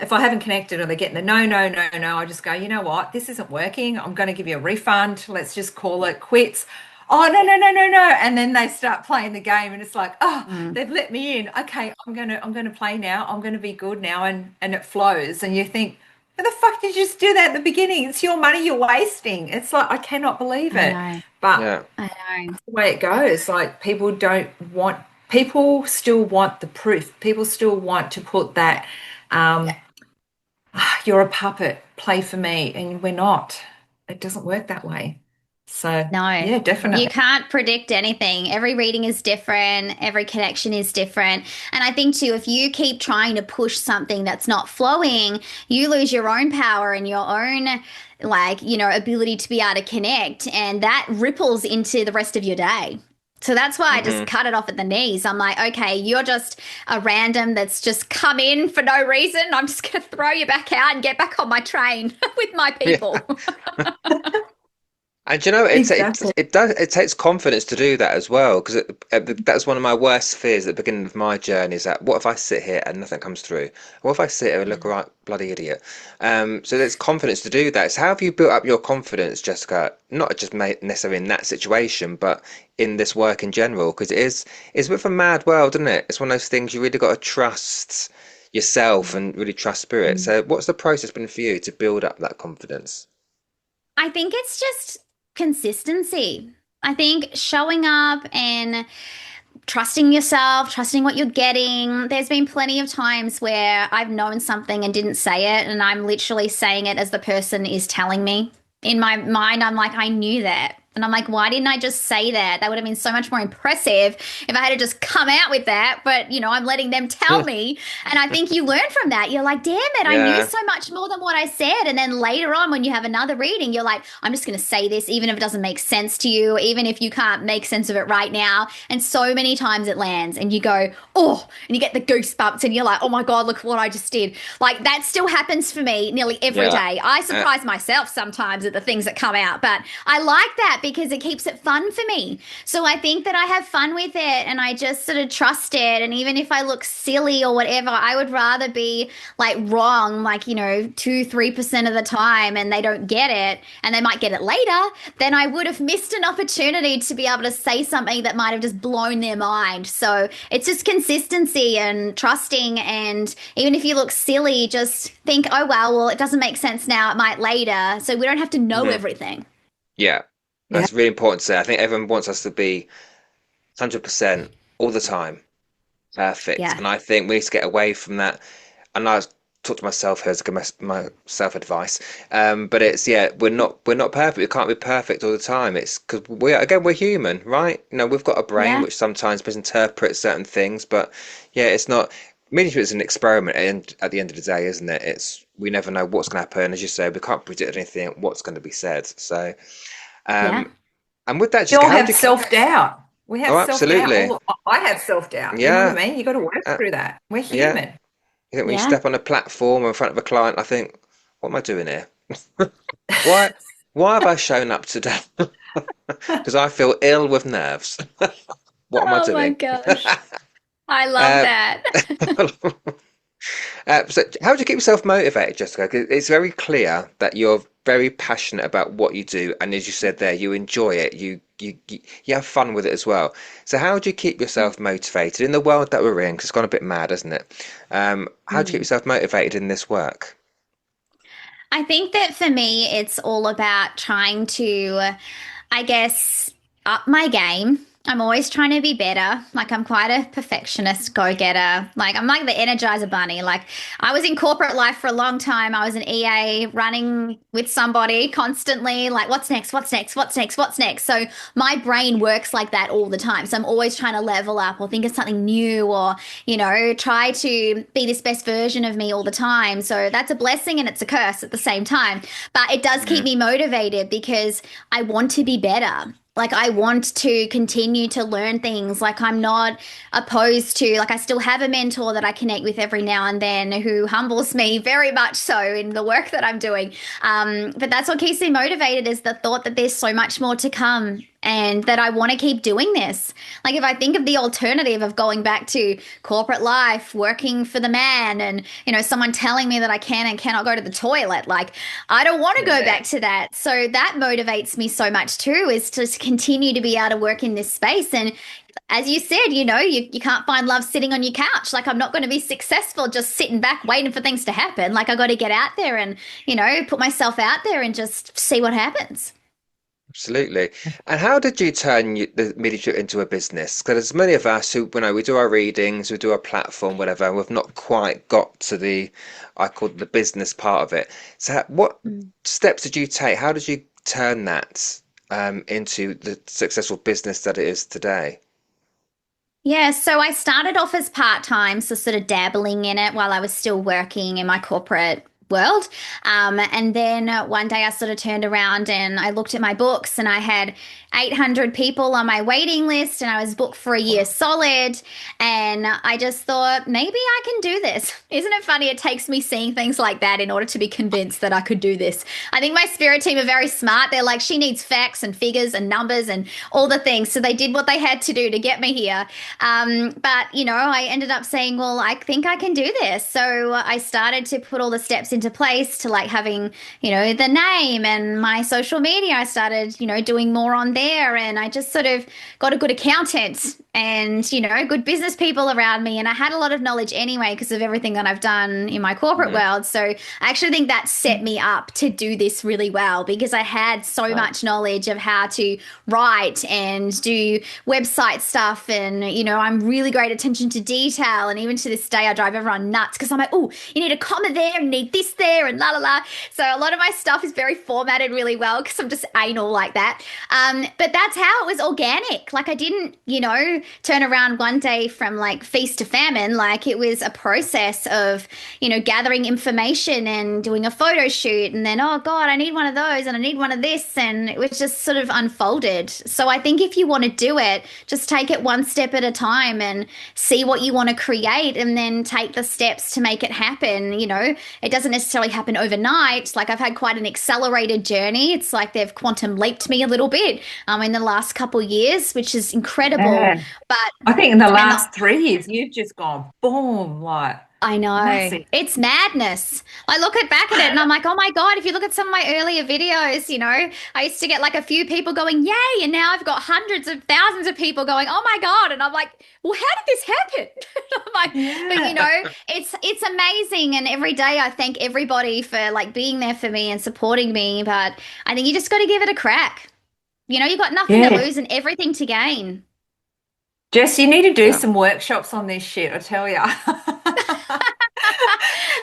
If I haven't connected or they're getting the no, no, no, no, I just go, you know what? This isn't working. I'm going to give you a refund. Let's just call it quits. Oh, no, no, no, no, no. And then they start playing the game and it's like, oh, they've let me in. Okay, I'm gonna play now. I'm gonna be good now, and it flows. And you think, how the fuck did you just do that at the beginning? It's your money you're wasting. It's like, I cannot believe it. I know. But Yeah. I know. the way it goes. Like people still want the proof. People still want to put that, you're a puppet, play for me, and we're not. It doesn't work that way. So No, yeah, definitely. you can't predict anything. Every reading is different, every connection is different. And I think, too, if you keep trying to push something that's not flowing, you lose your own power and your own, ability to be able to connect. And that ripples into the rest of your day. So that's why I just cut it off at the knees. I'm like, okay, you're just a random that's just come in for no reason. I'm just going to throw you back out and get back on my train with my people. Yeah. And you know, Exactly. it takes confidence to do that as well, because that's one of my worst fears at the beginning of my journey, is that what if I sit here and nothing comes through? What if I sit here and look right bloody idiot? So there's confidence to do that. So how have you built up your confidence, Jessica? Not just necessarily in that situation, but in this work in general, because it's a bit of a mad world, isn't it? It's one of those things you really got to trust yourself and really trust spirit. So what's the process been for you to build up that confidence? I think it's just consistency. I think showing up and trusting yourself, trusting what you're getting. There's been plenty of times where I've known something and didn't say it, and I'm literally saying it as the person is telling me. In my mind, I'm like, I knew that. And I'm like, why didn't I just say that? That would have been so much more impressive if I had to just come out with that. But, I'm letting them tell me. And I think you learn from that. You're like, damn it, I knew Yeah. so much more than what I said. And then later on, when you have another reading, you're like, I'm just going to say this, even if it doesn't make sense to you, even if you can't make sense of it right now. And so many times it lands and you go, oh, and you get the goosebumps and you're like, oh my God, look what I just did. Like that still happens for me nearly every Yeah. day. I surprise myself sometimes at the things that come out, but I like that because it keeps it fun for me. So I think that I have fun with it and I just sort of trust it. And even if I look silly or whatever, I would rather be like wrong, like, 2-3% of the time and they don't get it and they might get it later, then I would have missed an opportunity to be able to say something that might have just blown their mind. So it's just consistency and trusting. And even if you look silly, just think, oh, well, it doesn't make sense now. It might later. So we don't have to know everything. Yeah. Yeah. That's really important to say. I think everyone wants us to be 100% all the time perfect, Yeah. and I think we need to get away from that. And I talk to myself here as my self advice, but it's we're not perfect. We can't be perfect all the time. It's because we're human, right? We've got a brain Yeah. which sometimes misinterprets certain things, but it's not. Mediumship is an experiment, and at the end of the day, isn't it? We never know what's going to happen. As you say, we can't predict anything. What's going to be said. So. Yeah. And with that, We just all how have do you? self-doubt. We have Oh, self-doubt. absolutely. I have self-doubt. You know what Yeah, I mean? You got to work uh, through that. We're yeah. human. You think when you Yeah. step on a platform in front of a client, I think, what am I doing here? Why, why have I shown up today? Because I feel ill with nerves. What am I Oh my doing? gosh. I love Uh, that. so how do you keep yourself motivated, Jessica? 'Cause it's very clear that you're very passionate about what you do, and as you said there, you enjoy it. You have fun with it as well. So how do you keep yourself motivated in the world that we're in? Because it's gone a bit mad, hasn't it? How do you keep yourself motivated in this work? I think that for me, it's all about trying to, I guess, up my game I'm always trying to be better. Like I'm quite a perfectionist, go-getter. Like I'm like the Energizer Bunny. Like I was in corporate life for a long time. I was an EA running with somebody constantly, like what's next? What's next? What's next? What's next? So my brain works like that all the time. So I'm always trying to level up or think of something new or, try to be this best version of me all the time. So that's a blessing and it's a curse at the same time. But it does keep me motivated because I want to be better. Like I want to continue to learn things. Like I'm not opposed to, like I still have a mentor that I connect with every now and then who humbles me very much so in the work that I'm doing. But that's what keeps me motivated is the thought that there's so much more to come and that I want to keep doing this. Like if I think of the alternative of going back to corporate life, working for the man and, someone telling me that I can and cannot go to the toilet, like I don't want to go back to that. So that motivates me so much too, is to continue to be able to work in this space. And as you said, you can't find love sitting on your couch. Like I'm not going to be successful just sitting back waiting for things to happen. Like I got to get out there and, put myself out there and just see what happens. Absolutely. And how did you turn the mediumship into a business? Because there's many of us who, we do our readings, we do our platform, whatever, and we've not quite got to I call it the business part of it. So what steps did you take? How did you turn that into the successful business that it is today? Yeah, so I started off as part-time, so sort of dabbling in it while I was still working in my corporate world. And then one day I sort of turned around and I looked at my books and I had 800 people on my waiting list and I was booked for a year solid. And I just thought, maybe I can do this. Isn't it funny? It takes me seeing things like that in order to be convinced that I could do this. I think my spirit team are very smart. They're like, she needs facts and figures and numbers and all the things. So they did what they had to do to get me here. But, I ended up saying, well, I think I can do this. So I started to put all the steps into place to like having, the name and my social media. I started, doing more on there and I just sort of got a good accountant and, good business people around me. And I had a lot of knowledge anyway because of everything that I've done in my corporate world. So I actually think that set me up to do this really well because I had so much knowledge of how to write and do website stuff. And, I'm really great attention to detail. And even to this day, I drive everyone nuts because I'm like, oh, you need a comma there and you need this there and la la la. So a lot of my stuff is very formatted really well because I'm just anal like that. But that's how it was organic. Like I didn't, turn around one day from like feast to famine. Like it was a process of, gathering information and doing a photo shoot and then, oh God, I need one of those and I need one of this. And it was just sort of unfolded. So I think if you want to do it, just take it one step at a time and see what you want to create and then take the steps to make it happen. It doesn't necessarily happen overnight. Like I've had quite an accelerated journey. It's like they've quantum leaped me a little bit in the last couple of years, which is incredible. Yeah. But I think in the last 3 years, you've just gone boom, like I know. massive. It's madness. I look back at it and I'm like, oh my God, if you look at some of my earlier videos, I used to get like a few people going, yay. And now I've got hundreds of thousands of people going, oh my God. And I'm like, well, how did this happen? I'm like, but it's amazing. And every day I thank everybody for like being there for me and supporting me. But I think you just got to give it a crack. You've got nothing to lose and everything to gain. Jess, you need to do some workshops on this shit, I tell you.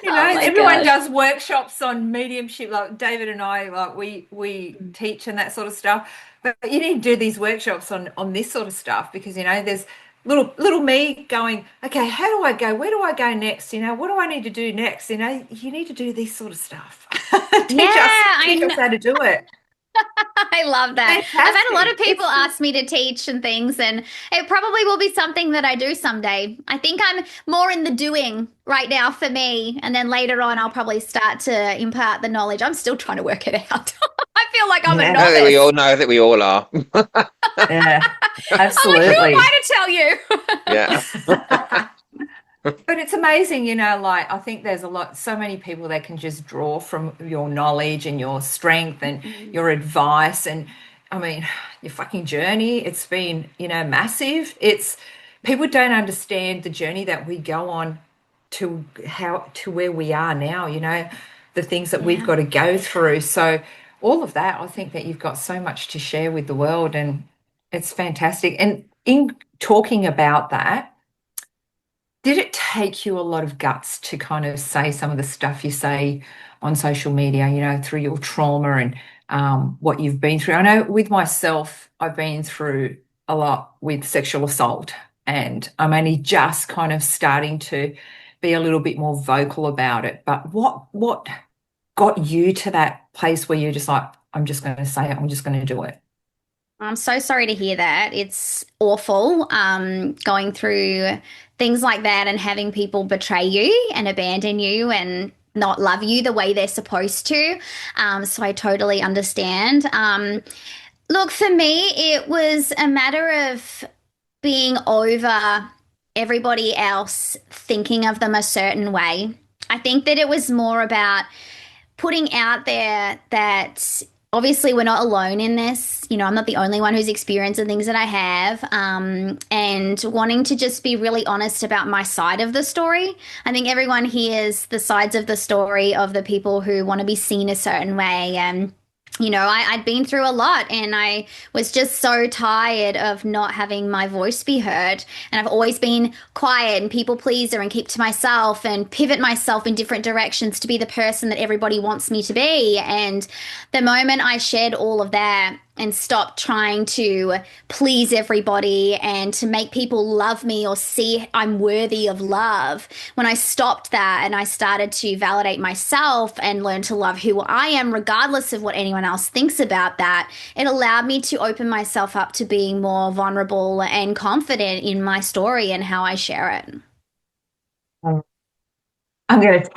Everyone does workshops on mediumship, like David and I, like we teach and that sort of stuff. But you need to do these workshops on this sort of stuff because, there's little me going, okay, how do I go? Where do I go next? What do I need to do next? You need to do this sort of stuff. Teach us how to do it. I love that. Fantastic. I've had a lot of people ask me to teach and things, and it probably will be something that I do someday. I think I'm more in the doing right now for me, and then later on I'll probably start to impart the knowledge. I'm still trying to work it out. I feel like I'm a novice. I think we all know. I think we all are. Yeah, absolutely. I'm like, who am I to tell you? Yeah. But it's amazing, like I think there's so many people that can just draw from your knowledge and your strength and your advice. And I mean, your fucking journey, it's been, massive. People don't understand the journey that we go on to where we are now, the things that we've got to go through. So all of that, I think that you've got so much to share with the world and It's fantastic. And in talking about that, did it take you a lot of guts to kind of say some of the stuff you say on social media, through your trauma and what you've been through? I know with myself, I've been through a lot with sexual assault, and I'm only just kind of starting to be a little bit more vocal about it. But what got you to that place where you're just like, I'm just going to say it, I'm just going to do it? I'm so sorry to hear that. It's awful, going through things like that and having people betray you and abandon you and not love you the way they're supposed to. So I totally understand. Look, for me, it was a matter of being over everybody else thinking of them a certain way. I think that it was more about putting out there that obviously we're not alone in this. I'm not the only one who's experienced the things that I have, and wanting to just be really honest about my side of the story. I think everyone hears the sides of the story of the people who want to be seen a certain way. And I'd been through a lot, and I was just so tired of not having my voice be heard. And I've always been quiet and people pleaser and keep to myself and pivot myself in different directions to be the person that everybody wants me to be. And the moment I shared all of that and stopped trying to please everybody and to make people love me or see I'm worthy of love, when I stopped that and I started to validate myself and learn to love who I am, regardless of what anyone else thinks about that, it allowed me to open myself up to being more vulnerable and confident in my story and how I share it. I'm going to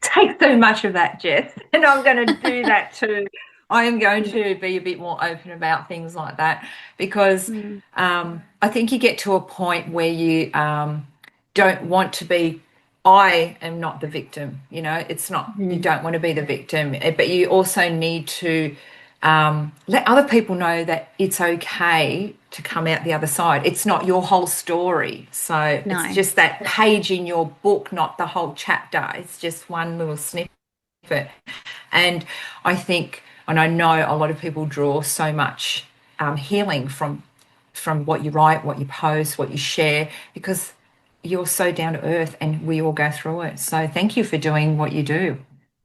take so much of that, Jess, and I'm going to do that too. I am going to be a bit more open about things like that because I think you get to a point where you don't want to be. I am not the victim. It's not. You don't want to be the victim, but you also need to let other people know that it's okay to come out the other side. It's not your whole story. So No. it's just that page in your book, not the whole chapter. It's just one little snippet. And I think, and I know a lot of people draw so much healing from what you write, what you post, what you share, because you're so down to earth and we all go through it. So thank you for doing what you do.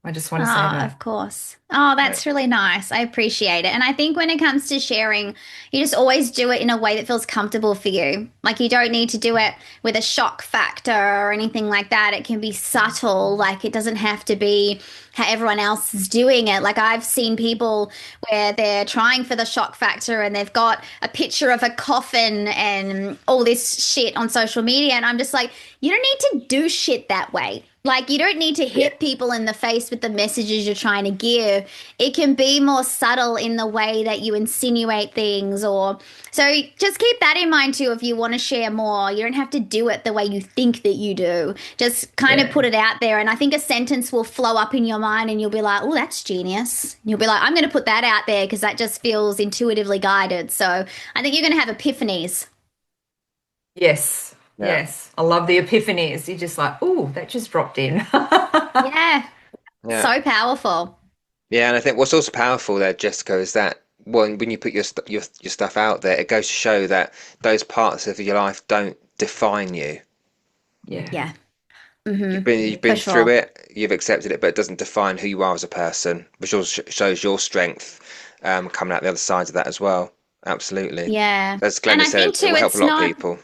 I just want to say that. Of course. Oh, that's really nice. I appreciate it. And I think when it comes to sharing, you just always do it in a way that feels comfortable for you. Like you don't need to do it with a shock factor or anything like that. It can be subtle. Like it doesn't have to be how everyone else is doing it. Like I've seen people where they're trying for the shock factor and they've got a picture of a coffin and all this shit on social media. And I'm just like, you don't need to do shit that way. Like you don't need to hit people in the face with the messages you're trying to give. It can be more subtle in the way that you insinuate things so just keep that in mind too if you want to share more. You don't have to do it the way you think that you do. Just kind of put it out there, and I think a sentence will flow up in your mind and you'll be like, oh, that's genius. And you'll be like, I'm going to put that out there because that just feels intuitively guided. So I think you're going to have epiphanies. Yes. Yes, I love the epiphanies. You're just like, oh, that just dropped in. Yeah, so powerful. Yeah, and I think what's also powerful there, Jessica, is that when you put your stuff out there, it goes to show that those parts of your life don't define you. Yeah. You've been through it, you've accepted it, but it doesn't define who you are as a person, which also shows your strength coming out the other side of that as well. Absolutely. Yeah. As Glenda said, it will help a lot of people.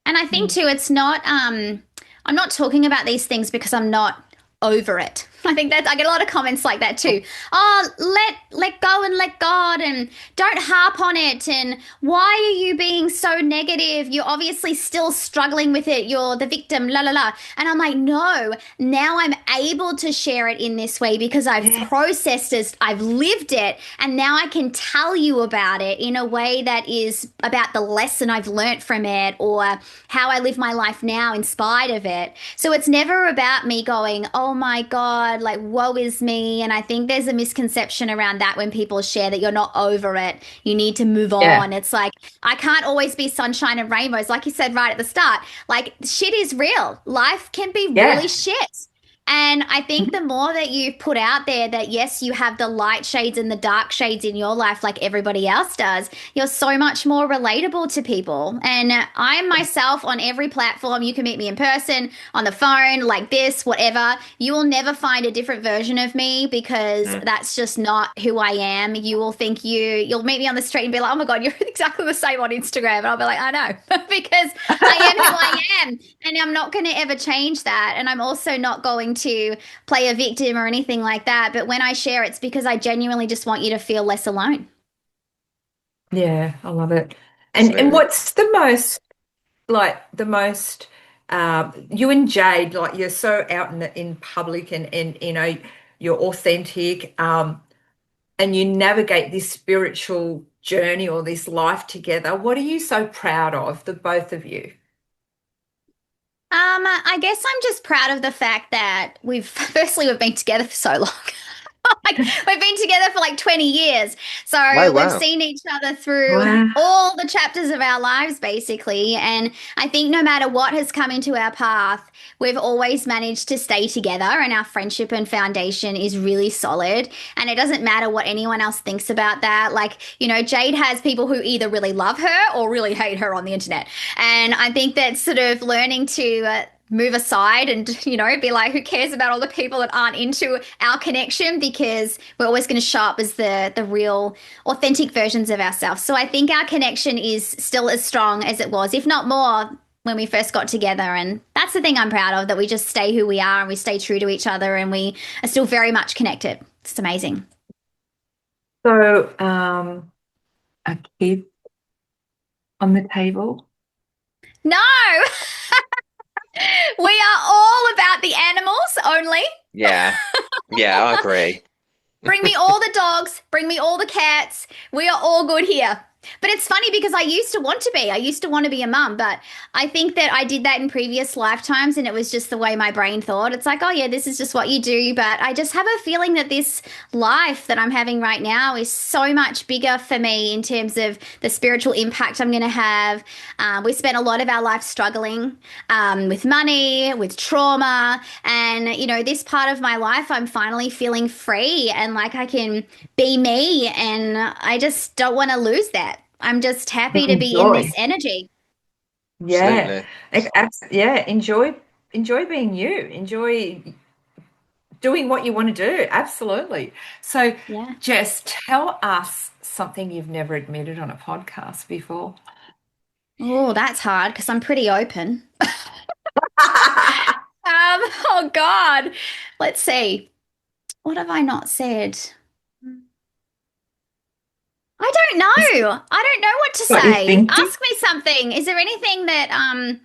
And I think too, it's not, I'm not talking about these things because I'm not over it. I think that I get a lot of comments like that too. Oh, let go and let God and don't harp on it. And why are you being so negative? You're obviously still struggling with it. You're the victim, la la la. And I'm like, no, now I'm able to share it in this way because I've processed it, I've lived it, and now I can tell you about it in a way that is about the lesson I've learnt from it or how I live my life now in spite of it. So it's never about me going, oh my God, like woe is me. And I think there's a misconception around that when people share that you're not over it, you need to move on. It's like, I can't always be sunshine and rainbows, like you said right at the start. Like shit is real. Life can be really shit. And I think the more that you put out there that, yes, you have the light shades and the dark shades in your life like everybody else does, you're so much more relatable to people. And I'm myself on every platform. You can meet me in person, on the phone, like this, whatever. You will never find a different version of me because that's just not who I am. You will think you'll meet me on the street and be like, oh my God, you're exactly the same on Instagram. And I'll be like, I know, because I am who I am. And I'm not going to ever change that. And I'm also not going to play a victim or anything like that. But when I share, it's because I genuinely just want you to feel less alone. Yeah, I love it. And Absolutely. what's the most you and Jade, like you're so out in public and you know you're authentic, and you navigate this spiritual journey or this life together. What are you so proud of, the both of you? I guess I'm just proud of the fact that we've been together for so long. Like we've been together for like 20 years. Oh, So we've wow. seen each other through Wow. all the chapters of our lives, basically. And I think no matter what has come into our path, we've always managed to stay together, and our friendship and foundation is really solid. And it doesn't matter what anyone else thinks about that. Like, Jade has people who either really love her or really hate her on the internet. And I think that sort of learning to move aside and be like, who cares about all the people that aren't into our connection, because we're always going to show up as the real authentic versions of ourselves. So I think our connection is still as strong as it was, if not more, when we first got together. And that's the thing I'm proud of, that we just stay who we are and we stay true to each other, and we are still very much connected. It's amazing. So, a kid on the table. No. We are all about the animals only. Yeah. Yeah, I agree. Bring me all the dogs, bring me all the cats. We are all good here. But it's funny because I used to want to be a mum, but I think that I did that in previous lifetimes, and it was just the way my brain thought. It's like, oh yeah, this is just what you do. But I just have a feeling that this life that I'm having right now is so much bigger for me in terms of the spiritual impact I'm going to have. We spent a lot of our life struggling with money, with trauma. And, this part of my life, I'm finally feeling free and like I can be me. And I just don't want to lose that. I'm just happy to be in Enjoy. this energy. Yeah. Absolutely. Yeah, enjoy being you. Enjoy doing what you want to do. Absolutely. So, Yeah. Jess, tell us something you've never admitted on a podcast before. Oh, that's hard because I'm pretty open. Oh God. Let's see. What have I not said? I don't know. I don't know what to What you say. thinking? Ask me something. Is there anything that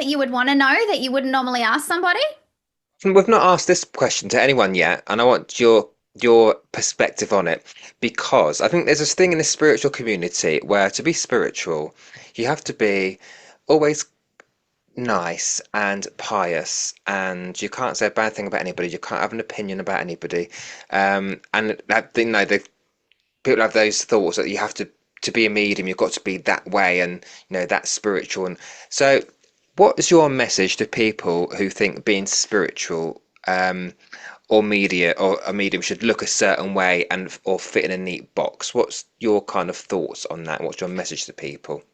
you would want to know that you wouldn't normally ask somebody? We've not asked this question to anyone yet, and I want your perspective on it, because I think there's this thing in the spiritual community where to be spiritual, you have to be always nice and pious, and you can't say a bad thing about anybody. You can't have an opinion about anybody, and that the people have those thoughts that you have to be a medium. You've got to be that way, and that's spiritual. And so, what is your message to people who think being spiritual, or a medium should look a certain way or fit in a neat box? What's your kind of thoughts on that? What's your message to people?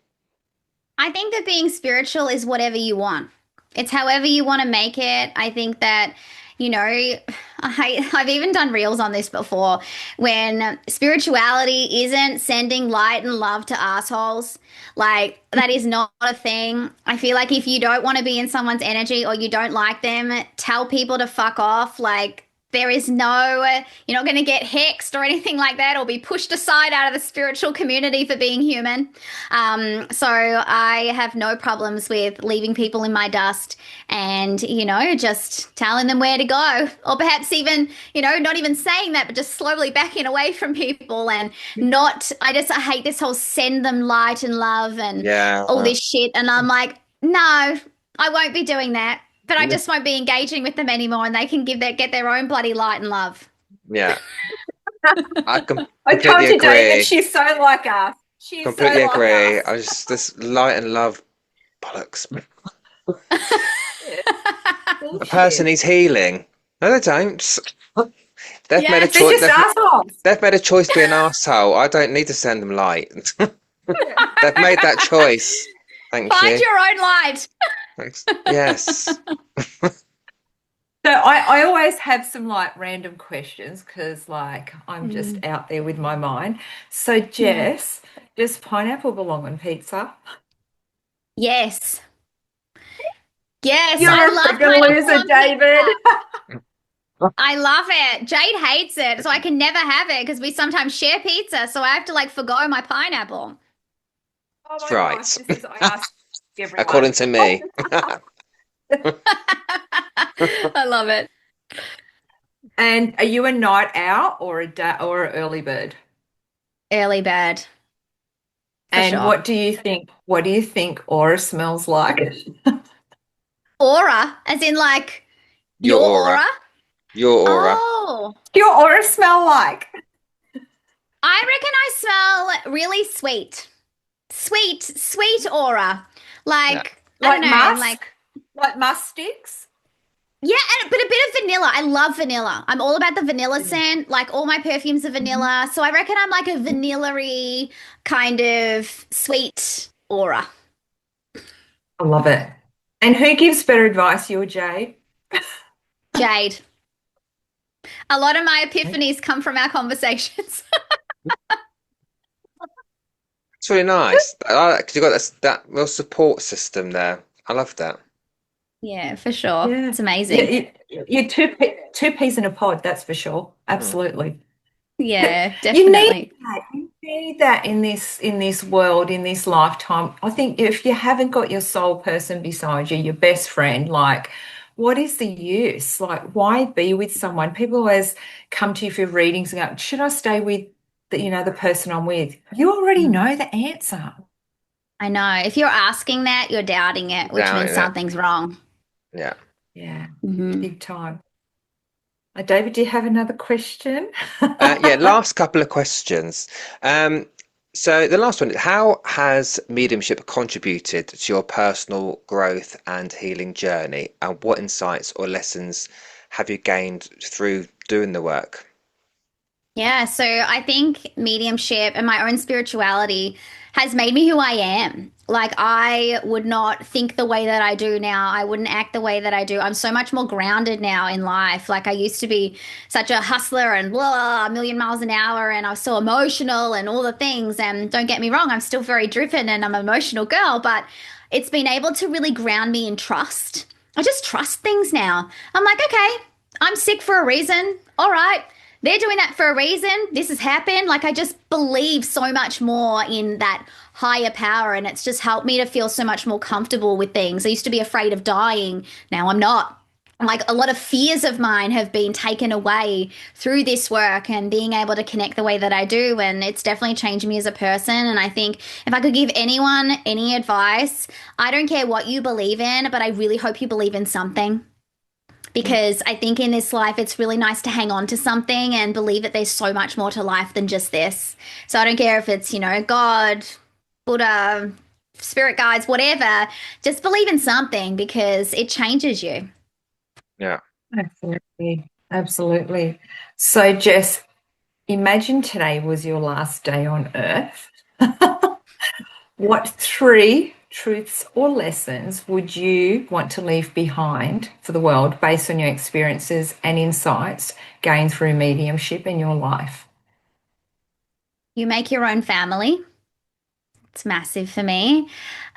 I think that being spiritual is whatever you want. It's however you want to make it. I think that, I've even done reels on this before, when spirituality isn't sending light and love to assholes. Like, that is not a thing. I feel like if you don't want to be in someone's energy or you don't like them, tell people to fuck off. Like, there is you're not going to get hexed or anything like that, or be pushed aside out of the spiritual community for being human. So I have no problems with leaving people in my dust and, just telling them where to go, or perhaps even, not even saying that, but just slowly backing away from people and I hate this whole send them light and love and Yeah. all this shit. And I'm like, no, I won't be doing that. But I just won't be engaging with them anymore, and they can get their own bloody light and love. Yeah. I I completely told you, agree. David, she's so like us. She's Completely so like agree. us. I just this light and love bollocks. a person needs healing. No, they don't. They've made a They're choice. just assholes. They've made a choice to be an arsehole. I don't need to send them light. They've made that choice. Thank Find you. your own light. Thanks. Yes. So I always have some like random questions because like I'm just out there with my mind. So Jess, does pineapple belong on pizza? Yes. Yes, You're I a love freaking pineapple loser, on David. pizza. I love it. Jade hates it, so I can never have it because we sometimes share pizza, so I have to like forgo my pineapple. Oh That's my right. gosh, this is I ask everyone. According to me. I love it. And are you a night owl or a day or an early bird? Early bird, for And sure. what do you think? What do you think aura smells like? Aura, as in like Your your aura. aura? Your aura. Oh, Your aura smell like? I reckon I smell really sweet. Sweet aura. Like, I Like don't know, musk? Like musk sticks? yeah, but a bit of vanilla. I love vanilla. I'm all about the vanilla scent. Like all my perfumes are vanilla. So I reckon I'm like a vanilla-y kind of sweet aura. I love it. And who gives better advice, you or Jade? Jade. A lot of my epiphanies come from our conversations. It's really nice. I like because you've got that real support system there. I love that. Yeah, for sure. Yeah. It's amazing. You're two peas in a pod, that's for sure. Absolutely. Yeah, You need definitely. that. You need that in this world, in this lifetime. I think if you haven't got your soul person beside you, your best friend, like, what is the use? Like, why be with someone? People always come to you for readings and go, should I stay with the person I'm with? You already know the answer. I know. If you're asking that, you're doubting it, which Doubting means it. something's wrong. Yeah. Yeah, Mhm. big time. David, do you have another question? Yeah, last couple of questions. So the last one, how has mediumship contributed to your personal growth and healing journey? And what insights or lessons have you gained through doing the work? Yeah, so I think mediumship and my own spirituality has made me who I am. Like, I would not think the way that I do now. I wouldn't act the way that I do. I'm so much more grounded now in life. Like, I used to be such a hustler and blah, a million miles an hour, and I was so emotional and all the things. And don't get me wrong, I'm still very driven and I'm an emotional girl, but it's been able to really ground me in trust. I just trust things now. I'm like, okay, I'm sick for a reason. All right. They're doing that for a reason. This has happened. Like, I just believe so much more in that higher power, and it's just helped me to feel so much more comfortable with things. I used to be afraid of dying. Now I'm not. Like, a lot of fears of mine have been taken away through this work and being able to connect the way that I do. And it's definitely changed me as a person. And I think if I could give anyone any advice, I don't care what you believe in, but I really hope you believe in something. Because I think in this life, it's really nice to hang on to something and believe that there's so much more to life than just this. So I don't care if it's, God, Buddha, spirit guides, whatever. Just believe in something because it changes you. Yeah. Absolutely. Absolutely. So, Jess, imagine today was your last day on Earth. What three truths or lessons would you want to leave behind for the world based on your experiences and insights gained through mediumship in your life? You make your own family. It's massive for me.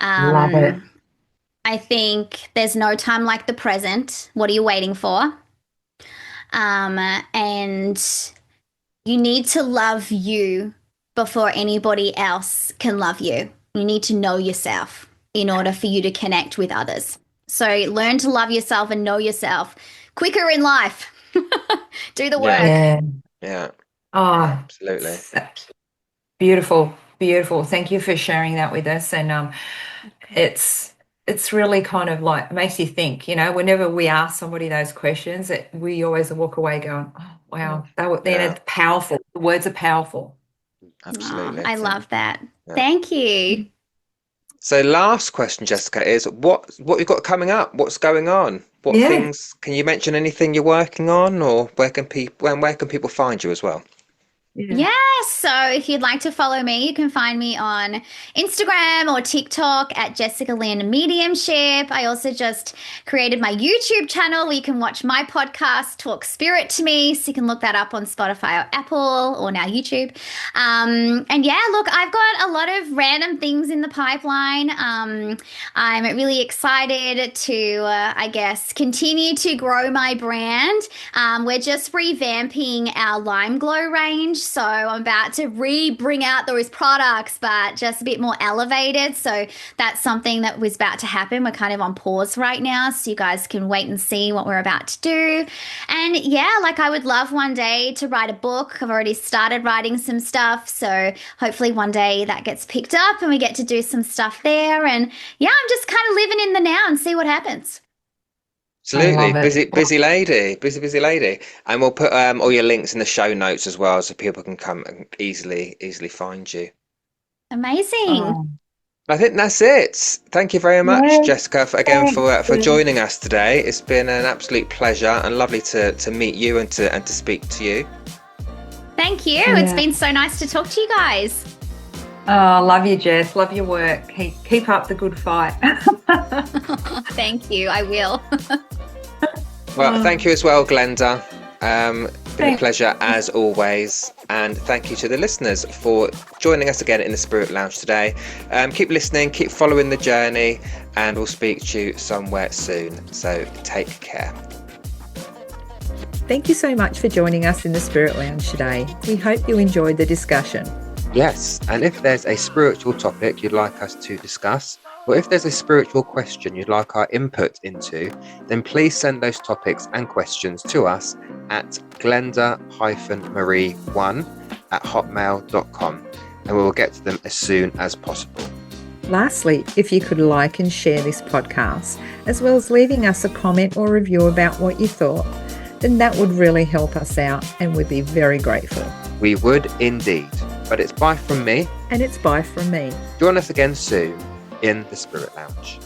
Love it. I think there's no time like the present. What are you waiting for? And you need to love you before anybody else can love you. You need to know yourself in order for you to connect with others. So learn to love yourself and know yourself quicker in life. Do the work. Yeah. Yeah. Oh, Absolutely. beautiful, beautiful. Thank you for sharing that with us. And it's really kind of like makes you think, whenever we ask somebody those questions, we always walk away going, oh, wow, it's powerful. The words are powerful. Absolutely. I love that. Yeah. Thank you. So last question, Jessica, is what you've got coming up? What's going on? what things, can you mention anything you're working on, or where can people find you as well? Yeah, so if you'd like to follow me, you can find me on Instagram or TikTok at Jessica Lynne Mediumship. I also just created my YouTube channel where you can watch my podcast, Talk Spirit to Me. So you can look that up on Spotify or Apple or now YouTube. And yeah, look, I've got a lot of random things in the pipeline. I'm really excited to, I guess, continue to grow my brand. We're just revamping our Lime Glow range. So I'm about to bring out those products, but just a bit more elevated. So that's something that was about to happen. We're kind of on pause right now, so you guys can wait and see what we're about to do. And yeah, like I would love one day to write a book. I've already started writing some stuff. So hopefully one day that gets picked up and we get to do some stuff there. And yeah, I'm just kind of living in the now and see what happens. Absolutely. Busy lady. And we'll put all your links in the show notes as well, so people can come and easily find you. Amazing. I think that's it. Thank you very much, Jessica, for joining us today. It's been an absolute pleasure and lovely to meet you and to speak to you. Thank you. It's been so nice to talk to you guys. Oh, love you, Jess. Love your work. Keep up the good fight. Thank you. I will. Well, thank you as well, Glenda. Been a pleasure as always. And thank you to the listeners for joining us again in the Spirit Lounge today. Keep listening, keep following the journey, and we'll speak to you somewhere soon. So take care. Thank you so much for joining us in the Spirit Lounge today. We hope you enjoyed the discussion. Yes, and if there's a spiritual topic you'd like us to discuss, or if there's a spiritual question you'd like our input into, then please send those topics and questions to us at glenda-marie1@hotmail.com, and we will get to them as soon as possible. Lastly, if you could like and share this podcast, as well as leaving us a comment or review about what you thought, then that would really help us out and we'd be very grateful. We would indeed. But it's bye from me. And it's bye from me. Join us again soon in the Spirit Lounge.